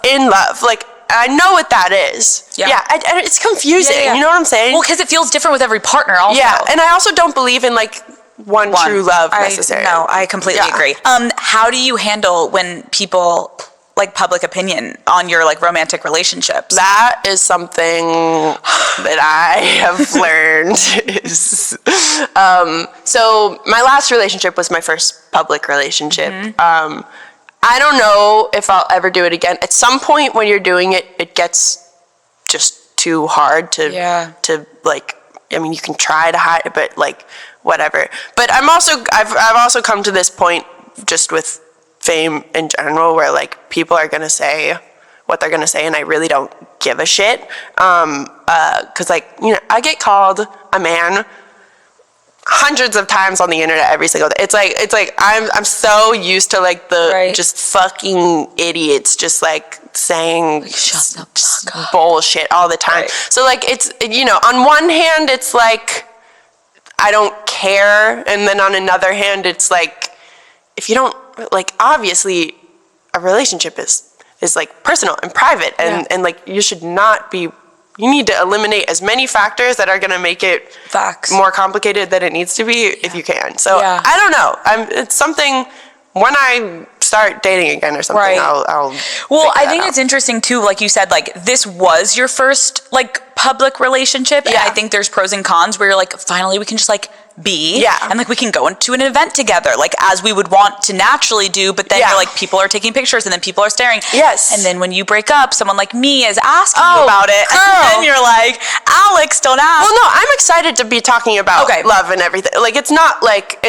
Like, I know what that is. Yeah. And it's confusing. You know what I'm saying? Well, because it feels different with every partner also. Yeah. And I also don't believe in like one true love necessarily. No, I completely agree. How do you handle when people like public opinion on your like romantic relationships? That is something that I have learned is, so my last relationship was my first public relationship. I don't know if I'll ever do it again. At some point when you're doing it, it gets just too hard to like, I mean, you can try to hide it, but like, whatever. But I've also come to this point just with fame in general, where like people are gonna say what they're gonna say, and I really don't give a shit. Cause like, you know, I get called a man hundreds of times on the internet every single day. It's like I'm so used to like the just fucking idiots just like saying shut the fuck up. Bullshit all the time. So like it's, you know, on one hand it's like I don't care, and then on another hand it's like if you don't like, obviously a relationship is like personal and private, and like you should not be, you need to eliminate as many factors that are going to make it more complicated than it needs to be if you can. So I don't know. It's something when I start dating again or something, I'll I think it's interesting too, like you said, like this was your first like public relationship, and I think there's pros and cons where you're like, finally we can just like be, and like we can go into an event together, like as we would want to naturally do, but then you're like, people are taking pictures and then people are staring. And then when you break up, someone like me is asking you about it, and then you're like, Alex, don't ask. Well, no, I'm excited to be talking about love and everything. Like it's not like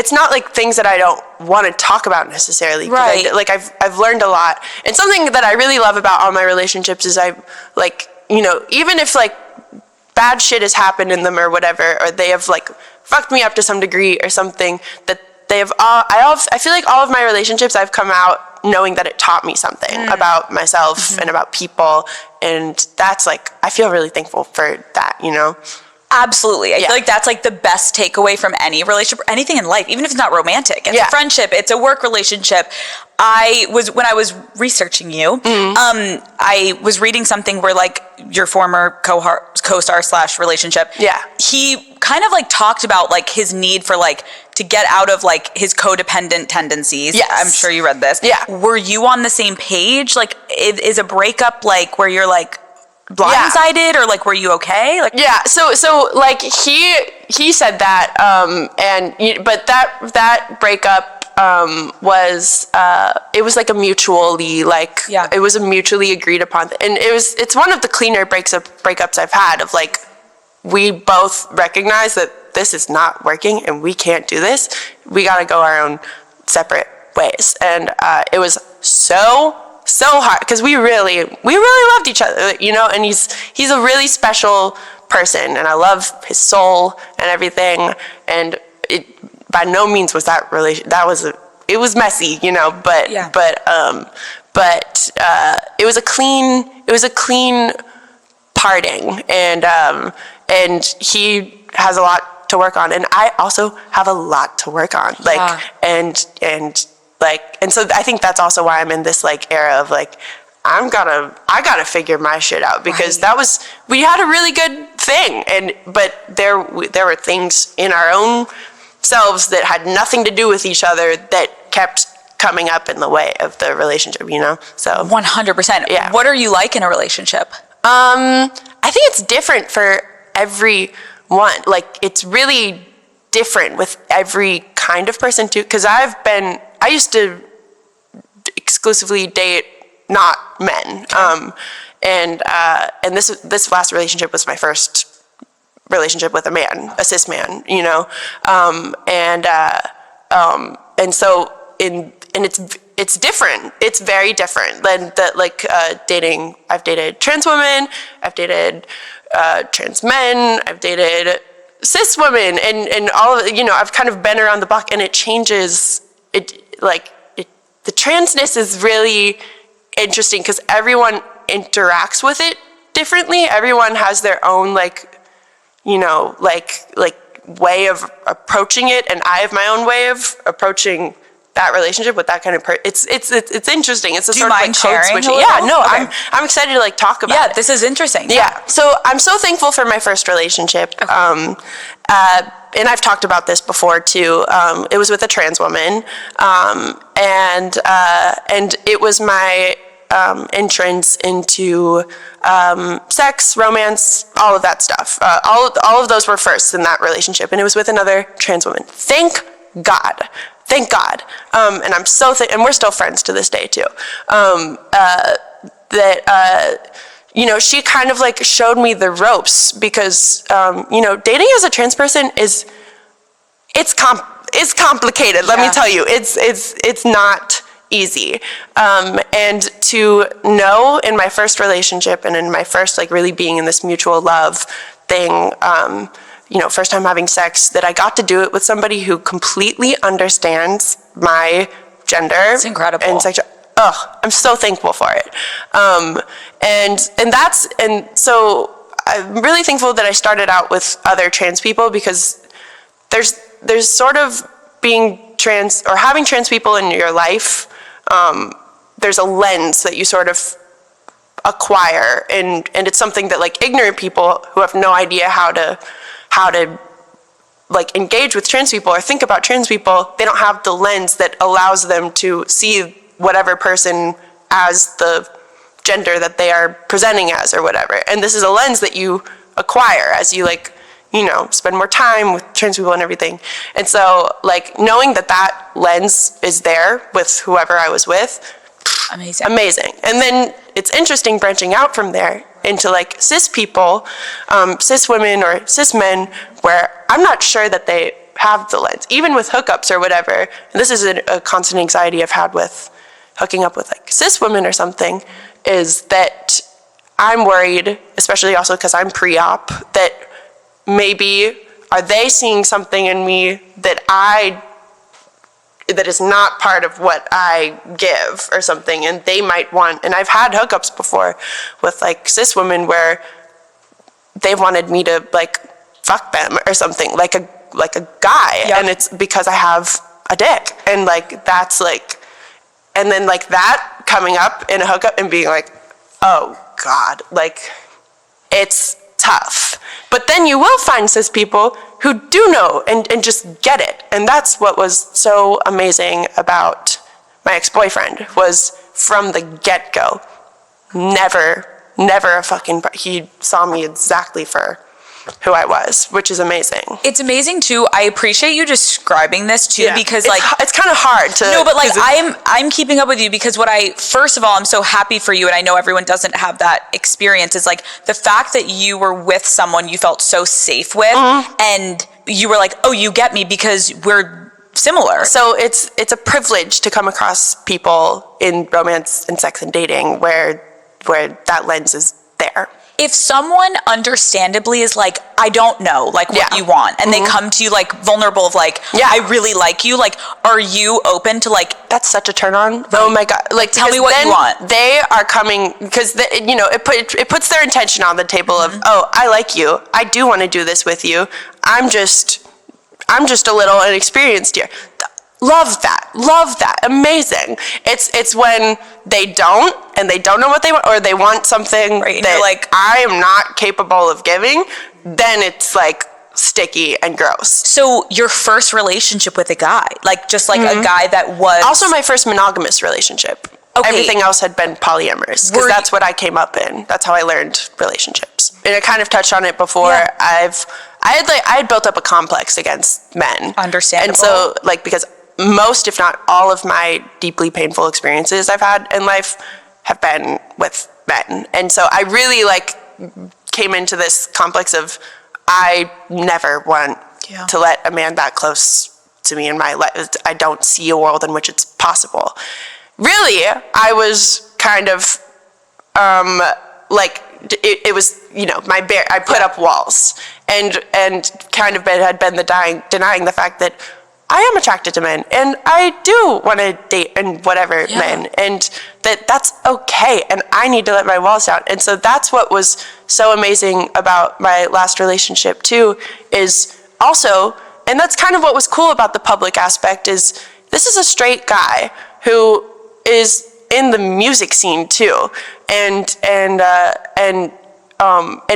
things that I don't want to talk about necessarily. Like I've learned a lot, and something that I really love about all my relationships is I like, you know, even if like bad shit has happened in them or whatever, or they have like fucked me up to some degree or something, that they have all, I feel like all of my relationships I've come out knowing that it taught me something about myself and about people, and that's like, I feel really thankful for that, you know? Absolutely. I feel like that's like the best takeaway from any relationship, or anything in life, even if it's not romantic. It's a friendship, it's a work relationship. When I was researching you, I was reading something where like your former co-star / relationship, he kind of like talked about like his need for like to get out of like his codependent tendencies. I'm sure you read this. Were you on the same page? Like is a breakup like where you're like blindsided, or like were you okay? Like so like he said that but that breakup was it was like a mutually like it was a mutually agreed upon and it's one of the cleaner breakups I've had, of like we both recognize that this is not working and we can't do this, we got to go our own separate ways, and it was so hard because we really loved each other, you know, and he's a really special person, and I love his soul and everything, and it by no means was that relation, it was messy, you know, but it was a clean parting, and he has a lot to work on, and I also have a lot to work on, like and so I think that's also why I'm in this like era of like I gotta figure my shit out, because we had a really good thing, but there were things in our own selves that had nothing to do with each other that kept coming up in the way of the relationship, you know? So 100%. What are you like in a relationship? I think it's different for everyone. Like it's really different with every kind of person too, because I used to exclusively date not men, and this last relationship was my first relationship with a man, a cis man, you know, and so it's different. It's very different than that. Like dating, I've dated trans women, I've dated trans men, I've dated cis women, and all of, you know, I've kind of been around the block, and it changes. The transness is really interesting because everyone interacts with it differently. Everyone has their own like, you know, like way of approaching it, and I have my own way of approaching that relationship with that kind of it's interesting. It's a sort of like code switching. Okay. I'm excited to like talk about it. This is interesting. So I'm so thankful for my first relationship. Okay. And I've talked about this before too. It was with a trans woman, and it was my entrance into sex, romance, all of that stuff. All of those were first in that relationship, and it was with another trans woman. Thank God. And I'm so and we're still friends to this day too. You know, she kind of like showed me the ropes, because you know, dating as a trans person is complicated. Let me tell you, it's not easy. And to know in my first relationship and in my first like really being in this mutual love thing, first time having sex, that I got to do it with somebody who completely understands my gender. It's incredible. And I'm so thankful for it. And so I'm really thankful that I started out with other trans people, because there's sort of being trans or having trans people in your life. There's a lens that you sort of acquire, and it's something that like ignorant people who have no idea how to like engage with trans people or think about trans people, they don't have the lens that allows them to see whatever person as the gender that they are presenting as or whatever. And this is a lens that you acquire as you spend more time with trans people and everything. And so like knowing that lens is there with whoever I was with, amazing. And then it's interesting branching out from there into like cis people, cis women or cis men, where I'm not sure that they have the lens, even with hookups or whatever. And this is a constant anxiety I've had with hooking up with like cis women or something, is that I'm worried, especially also because I'm pre-op, that maybe are they seeing something in me that is not part of what I give or something, and they might want, and I've had hookups before with like cis women where they wanted me to like fuck them or something, like a guy, and it's because I have a dick, and like that's like, and then like that coming up in a hookup and being like, oh God, like it's tough. But then you will find cis people who do know and just get it. And that's what was so amazing about my ex-boyfriend, was from the get-go, never a fucking, he saw me exactly for who I was, which is amazing. It's amazing too. I appreciate you describing this too, because like it's kind of hard to. No, but like I'm keeping up with you, because first of all, I'm so happy for you, and I know everyone doesn't have that experience, is like the fact that you were with someone you felt so safe with, and you were like, oh, you get me because we're similar. So it's a privilege to come across people in romance and sex and dating where that lens is there. If someone understandably is like, I don't know, like what you want, and they come to you like vulnerable of like, I really like you, like, are you open to like, that's such a turn on. Right. Oh my God. Like, tell me what you want. They are coming because it puts their intention on the table of, oh, I like you. I do want to do this with you. I'm just a little inexperienced here. Love that. Amazing. It's when they don't, and they don't know what they want, or they want something that like I am not capable of giving, then it's like sticky and gross. So your first relationship with a guy, like just like a guy that was also my first monogamous relationship. Okay. Everything else had been polyamorous, because that's what I came up in. That's how I learned relationships. And I kind of touched on it before. I had built up a complex against men. Understandable. And so like, because most, if not all of my deeply painful experiences I've had in life have been with men. And so I really like came into this complex of, I never want to let a man that close to me in my life. I don't see a world in which it's possible. Really, I was kind of like, it was, I put up walls and kind of had been denying the fact that I am attracted to men, and I do want to date and whatever men, and that's okay, and I need to let my walls down. And so that's what was so amazing about my last relationship too, is also, and that's kind of what was cool about the public aspect, is this is a straight guy who is in the music scene too, and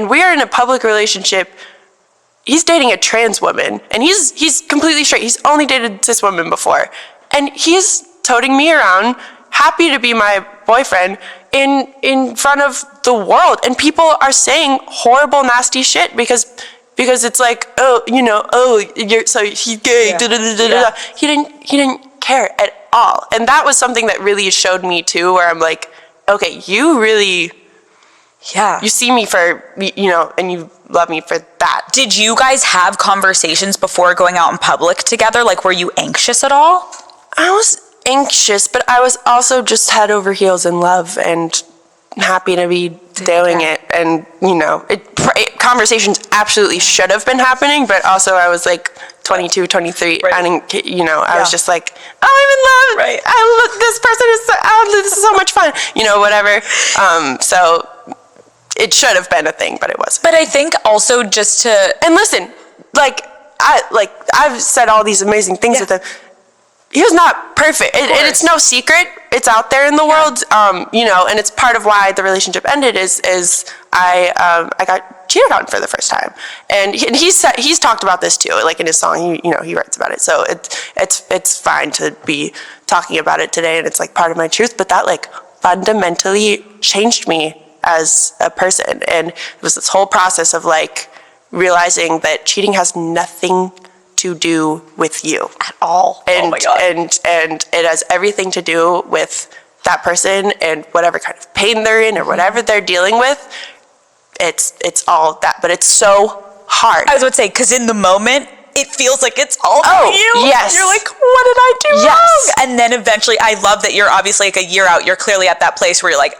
we are in a public relationship. He's dating a trans woman, and he's completely straight. He's only dated cis women before. And he's toting me around, happy to be my boyfriend in front of the world. And people are saying horrible, nasty shit because it's like, you're so he's gay. Yeah. He didn't care at all. And that was something that really showed me too, where I'm like, okay, you really, you see me for, and you love me for that. Did you guys have conversations before going out in public together? Like, were you anxious at all? I was anxious, but I was also just head over heels in love and happy to be doing it. And, it conversations absolutely should have been happening, but also I was like 22, 23, Right. I didn't, you know, I was just like, oh, I'm in love. Right. This person is so, this is so much fun, you know, whatever. So it should have been a thing, but it wasn't. But I think also just to, And listen, I've said all these amazing things with him. He was not perfect. It's no secret. It's out there in the world. You know, and it's part of why the relationship ended is I got cheated on for the first time. And he's talked about this too, like in his song, he writes about it. So it's fine to be talking about it today, and it's like part of my truth, but that like fundamentally changed me as a person. And it was this whole process of like realizing that cheating has nothing to do with you at all. and, oh my God. and it has everything to do with that person and whatever kind of pain they're in or whatever they're dealing with. It's all that, but it's so hard. I was about to say, because in the moment, it feels like it's all Oh, you. yes. You're like, what did I do Yes. wrong? And then eventually, I love that you're obviously like a year out. You're clearly at that place where you're like,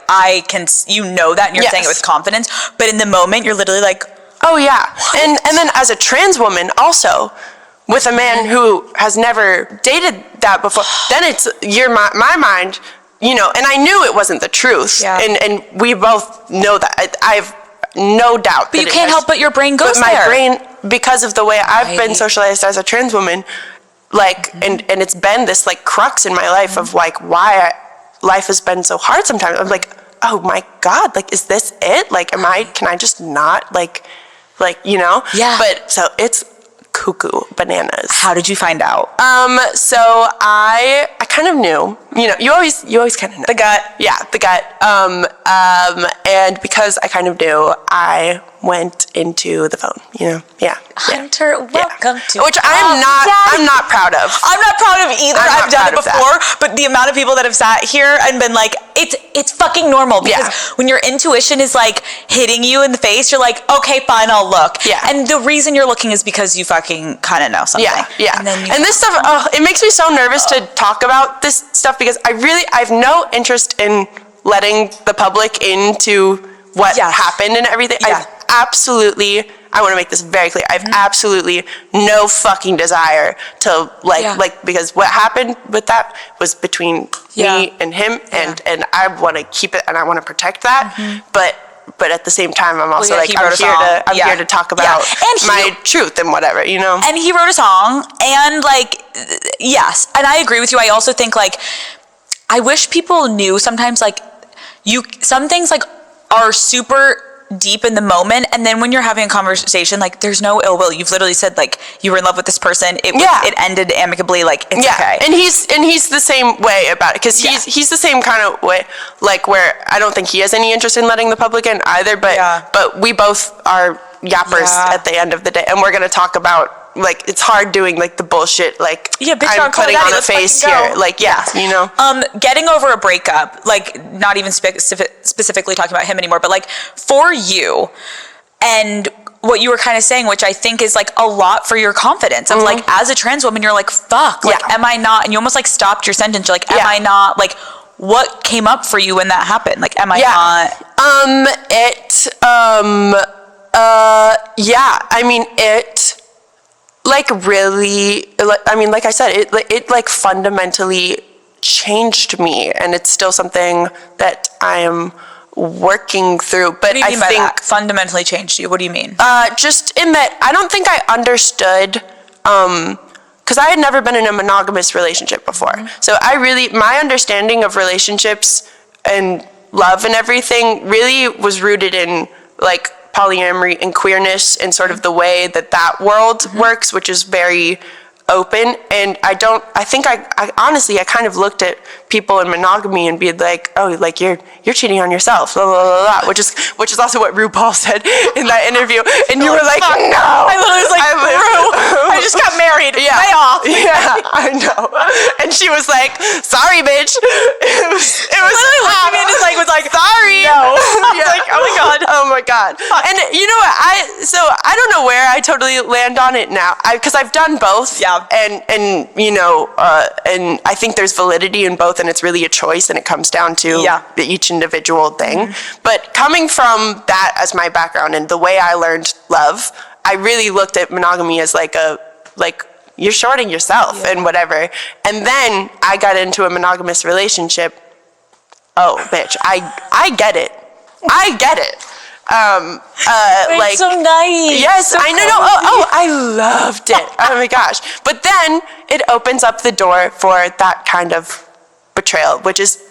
you know that, and you're saying it with confidence. But in the moment, you're literally like, oh yeah. And then as a trans woman also, with a man who has never dated that before, then it's my mind, you know, and I knew it wasn't the truth. Yeah. And we both know that. I've no doubt. but you can't help but your brain goes But my there. brain, because of the way I've been socialized as a trans woman, like, and it's been this like crux in my life of like why life has been so hard sometimes. I'm like, oh my God, like, is this it? Like, can I just not like, you know? Yeah. But so it's cuckoo bananas. How did you find out? So I kind of knew, you know, you always kind of know. The gut. Yeah, the gut. And because I kind of knew, I went into the phone, you know? Yeah. Hunter, welcome to Which I'm not proud of. I'm not proud of either. I'm not I've done it proud of that. before, but the amount of people that have sat here and been like, it's fucking normal, because when your intuition is like hitting you in the face, you're like, okay, fine, I'll look. Yeah. And the reason you're looking is because you fucking kind of know something. Yeah. And this stuff, it makes me so nervous to talk about this stuff, because I have no interest in letting the public into what happened and everything. Yeah. I want to make this very clear. I have absolutely no fucking desire to because what happened with that was between me and him, and I want to keep it and I want to protect that. But at the same time, I'm also I'm here to talk about my truth and whatever, you know. And he wrote a song, and like, yes, and I agree with you. I also think like, I wish people knew sometimes like, some things like are super deep in the moment, and then when you're having a conversation, like, there's no ill will. You've literally said like you were in love with this person. It ended amicably. Like, it's okay. And he's the same way about it, because he's the same kind of way, like, where I don't think he has any interest in letting the public in either. But we both are yappers at the end of the day, and we're gonna talk about, like, it's hard doing like the bullshit, like, bitch, I'm putting on a face here, like, you know. Getting over a breakup, like, not even specifically talking about him anymore, but like, for you, and what you were kind of saying, which I think is like a lot for your confidence of like, as a trans woman, you're like, fuck, like, am I not? And you almost like stopped your sentence. You're like, am I not? Like, what came up for you when that happened? Like, am I not? I mean, it like really, I mean, like I said, it like fundamentally changed me, and it's still something that I am working through. But what do you mean by that? Fundamentally changed you? What do you mean? Just in that I don't think I understood, because I had never been in a monogamous relationship before. So my understanding of relationships and love and everything really was rooted in like polyamory and queerness and sort of the way that world works, which is very open. And I think I honestly, I kind of looked at people in monogamy and be like, oh, like you're cheating on yourself, blah, blah, blah, blah, which is also what RuPaul said in that interview. And you were like, no. I literally was like, I just got married. Yeah. Lay off. Yeah, I know. And she was like, sorry, bitch. It was literally looking at me and just like, was like, sorry. No. I was like, oh my God. Oh my God. And you know what? I don't know where I totally land on it now. Because I've done both. Yeah. And you know, and I think there's validity in both, and it's really a choice, and it comes down to each individual thing. But coming from that as my background and the way I learned love, I really looked at monogamy as like you're shorting yourself and whatever. And then I got into a monogamous relationship. Oh, bitch, I get it. I get it. It's so nice. Yes, so I know. I loved it. Oh my gosh. But then it opens up the door for that kind of betrayal, which is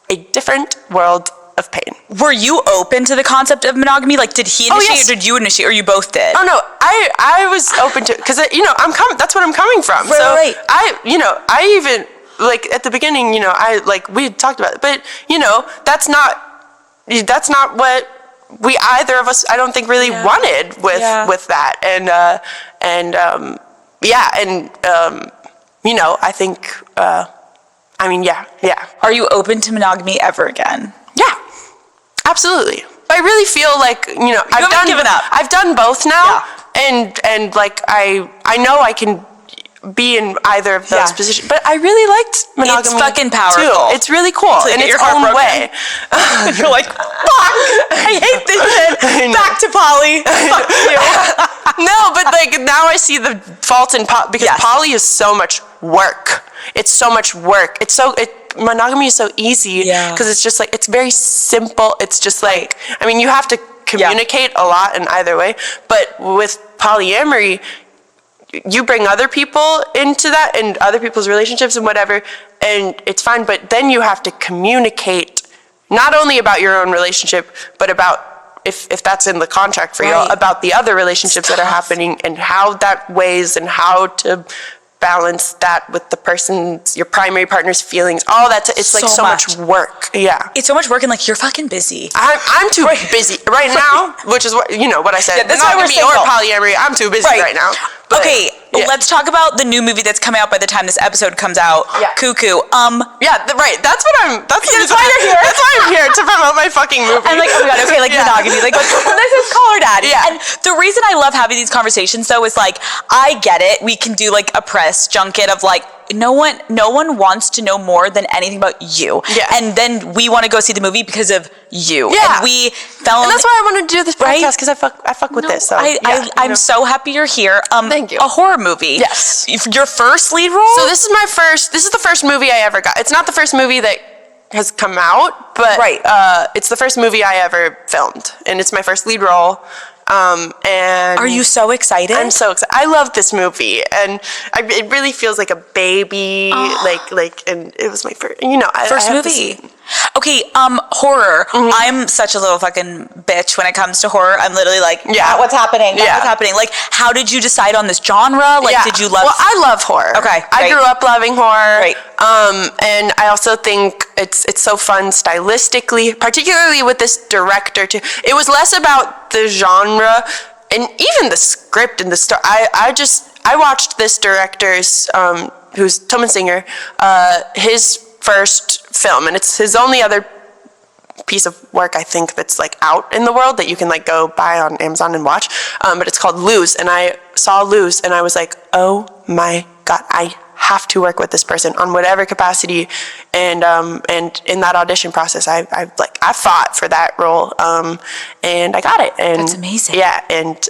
a different world of pain. Were you open to the concept of monogamy? Like, did he initiate or did you initiate, or you both did? Oh no, I was open to, because you know, that's what I'm coming from. Right. I even, like, at the beginning, you know, we had talked about it, but you know, that's not what we, either of us, I don't think, really wanted with that. You know, I think, Are you open to monogamy ever again? Yeah, absolutely. I really feel like, you know, I've done both now, and like I know I can be in either of those positions, but I really liked monogamy. It's fucking powerful. Too. It's really cool in its own way. You're like, fuck, I hate this shit. Back to poly. Fuck you. No, but like now I see the fault in poly, because poly is so much work. It's so much work. Monogamy is so easy because it's just like, it's very simple. It's just like, I mean, you have to communicate a lot in either way, but with polyamory, you bring other people into that and other people's relationships and whatever, and it's fine, but then you have to communicate not only about your own relationship, but about, if that's in the contract for you, about the other relationships that are happening and how that weighs and how to balance that with your primary partner's feelings, all that. It's like so much work. Yeah. It's so much work, and like, you're fucking busy. I'm too busy right now, which is what, you know, what I said. Yeah, that's why we're single. Or polyamory, I'm too busy right now. But, okay, let's talk about the new movie that's coming out by the time this episode comes out. Yeah. Cuckoo. Right. That's why you're here. That's why I'm here, to promote my fucking movie. I'm like, oh my god, okay, like monogamy. Like, this is Call Her Daddy. Yeah. And the reason I love having these conversations, though, is like, I get it. We can do like a press junket of like, no one wants to know more than anything about you. Yeah. And then we want to go see the movie because of you. Yeah. And we fell in. And that's why I wanted to do this podcast, because I fuck with this. So I'm so happy you're here. Thank you. A horror movie. Yes. Your first lead role? So this is the first movie I ever got. It's not the first movie that has come out, but it's the first movie I ever filmed, and it's my first lead role. And are you so excited? I'm so excited. I love this movie, and it really feels like a baby, and it was my first, first movie. Okay, horror. I'm such a little fucking bitch when it comes to horror. I'm literally like, what's happening? What's happening? Like, how did you decide on this genre? Like, did you love? Well, I love horror. Okay, I grew up loving horror. Right. And I also think it's so fun stylistically, particularly with this director too. It was less about the genre and even the script and the story. I watched this director's, who's Thomas Singer, his first film, and it's his only other piece of work, I think, that's like out in the world that you can like go buy on Amazon and watch. But it's called Lose, and I saw Lose, and I was like, oh my god, I have to work with this person on whatever capacity. And in that audition process, I fought for that role, and I got it. And that's amazing. Yeah, and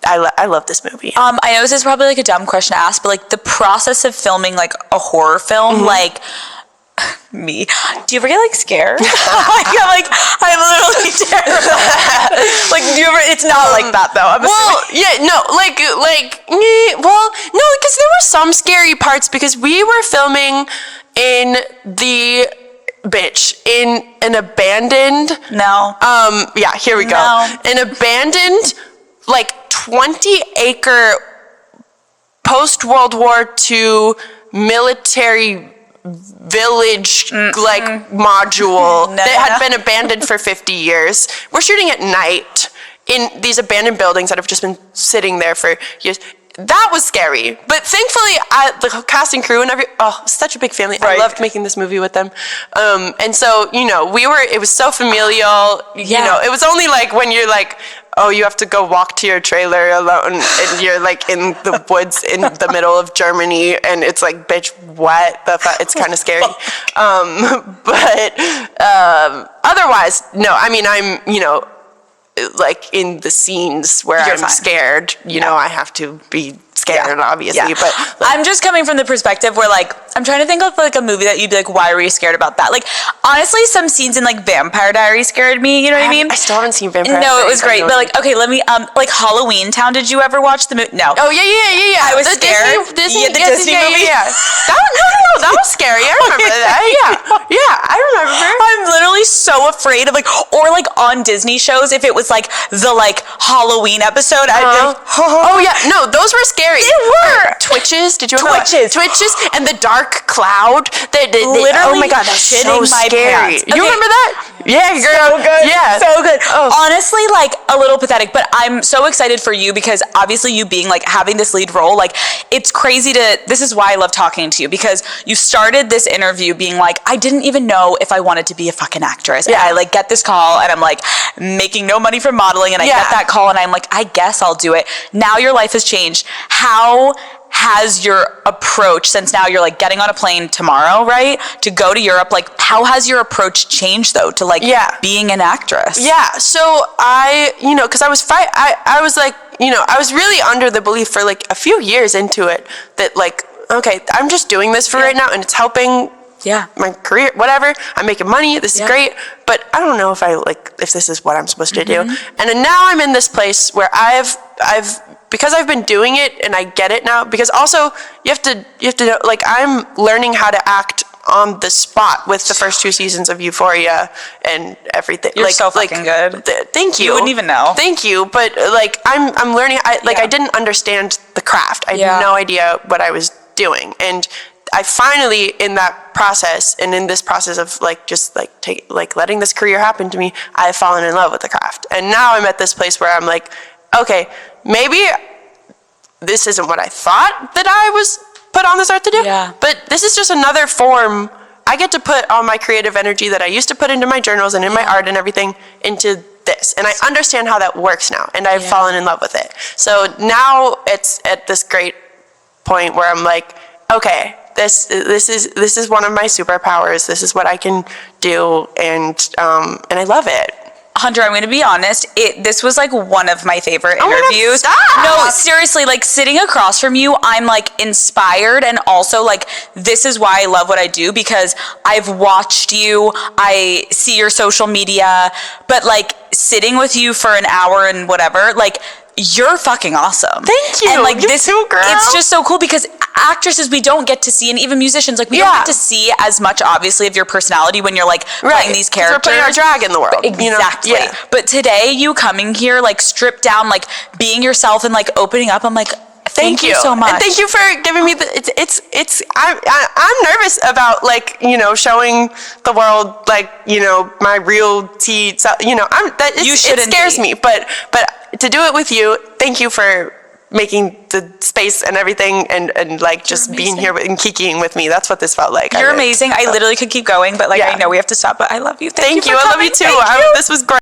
I love this movie. I know this is probably like a dumb question to ask, but like the process of filming like a horror film, like. Me. Do you ever get like scared? I'm literally terrified. Like, do you ever? It's not like that though. Because there were some scary parts, because we were filming in an abandoned. No. Here we go. No. An abandoned, like 20-acre post-World War II military village module that had been abandoned for 50 years. We're shooting at night in these abandoned buildings that have just been sitting there for years. That was scary, but thankfully, the cast and crew and such a big family. Right. I loved making this movie with them, and so it was so familial. You know, it was only like when you're like oh, you have to go walk to your trailer alone, and you're like in the woods in the middle of Germany, and it's like, bitch, what the fuck? It's kind of scary. But otherwise, no. I mean, I'm, you know, like in the scenes where I'm fine. Scared, you know, I have to be scared, obviously. But like, I'm just coming from the perspective where, like, I'm trying to think of like a movie that you'd be like, why were you scared about that? Like, honestly, some scenes in like Vampire Diaries scared me. You know what I mean? I still haven't seen Vampire Diaries. No, it was great. But like, okay, let me like Halloween Town. Did you ever watch the movie? No. Oh yeah. I was scared. Disney Disney movie. Yeah. That was scary. I remember that. Yeah, I remember. I'm literally so afraid of like, or like on Disney shows, if it was like the like Halloween episode, I'd be like, oh yeah, no, those were scary. They were. Twitches. Did you ever Twitches? Twitches and the dark cloud. Literally, oh my god, that's so scary. You remember that? Yeah, girl. So good. Yeah, so good. Oh. Honestly, like a little pathetic, but I'm so excited for you because obviously you being like having this lead role, like it's crazy to. This is why I love talking to you because you started this interview being like, I didn't even know if I wanted to be a fucking actress. Yeah. And I like get this call and I'm like making no money from modeling and I get that call and I'm like, I guess I'll do it. Now your life has changed. How has your approach, since now you're like getting on a plane tomorrow, right, to go to Europe, like how has your approach changed though to like being an actress? Yeah, so I, you know, because I was like, you know, I was really under the belief for like a few years into it that like, okay, I'm just doing this for right now and it's helping my career, whatever. I'm making money. This is great. But I don't know if if this is what I'm supposed to do. And then now I'm in this place where I've because I've been doing it and I get it now, because also you have to know, like I'm learning how to act on the spot with the first 2 seasons of Euphoria and everything. You're so fucking good. Thank you. You wouldn't even know. Thank you. But like I'm learning. I didn't understand the craft. I had no idea what I was doing, and I finally, in that process and in this process of like just like letting this career happen to me, I've fallen in love with the craft, and now I'm at this place where I'm like, okay, maybe this isn't what I thought that I was put on this earth to do, but this is just another form. I get to put all my creative energy that I used to put into my journals and in my art and everything into this, and I understand how that works now, and I've fallen in love with it. So now it's at this great point where I'm like, okay, this is one of my superpowers. This is what I can do, and I love it. Hunter, I'm going to be honest. This was like one of my favorite interviews. God, stop. No, seriously, like sitting across from you, I'm like inspired, and also like this is why I love what I do, because I've watched you, I see your social media, but like sitting with you for an hour and whatever, like you're fucking awesome. Thank you. And like you this, too, girl. It's just so cool because actresses we don't get to see, and even musicians, like we don't get to see as much, obviously, of your personality when you're like playing these characters. We're playing our drag in the world. Exactly. You know? But today, you coming here, like stripped down, like being yourself and like opening up, I'm like, thank you so much. And thank you for giving me I'm nervous about like, you know, showing the world like, you know, my real tea. You know, it scares me, but to do it with you, thank you for making the space and everything and like just being here and kikiing with me. That's what this felt like. You're amazing. I literally could keep going, but like I know we have to stop, but I love you. Thank you. I love you too. This was great.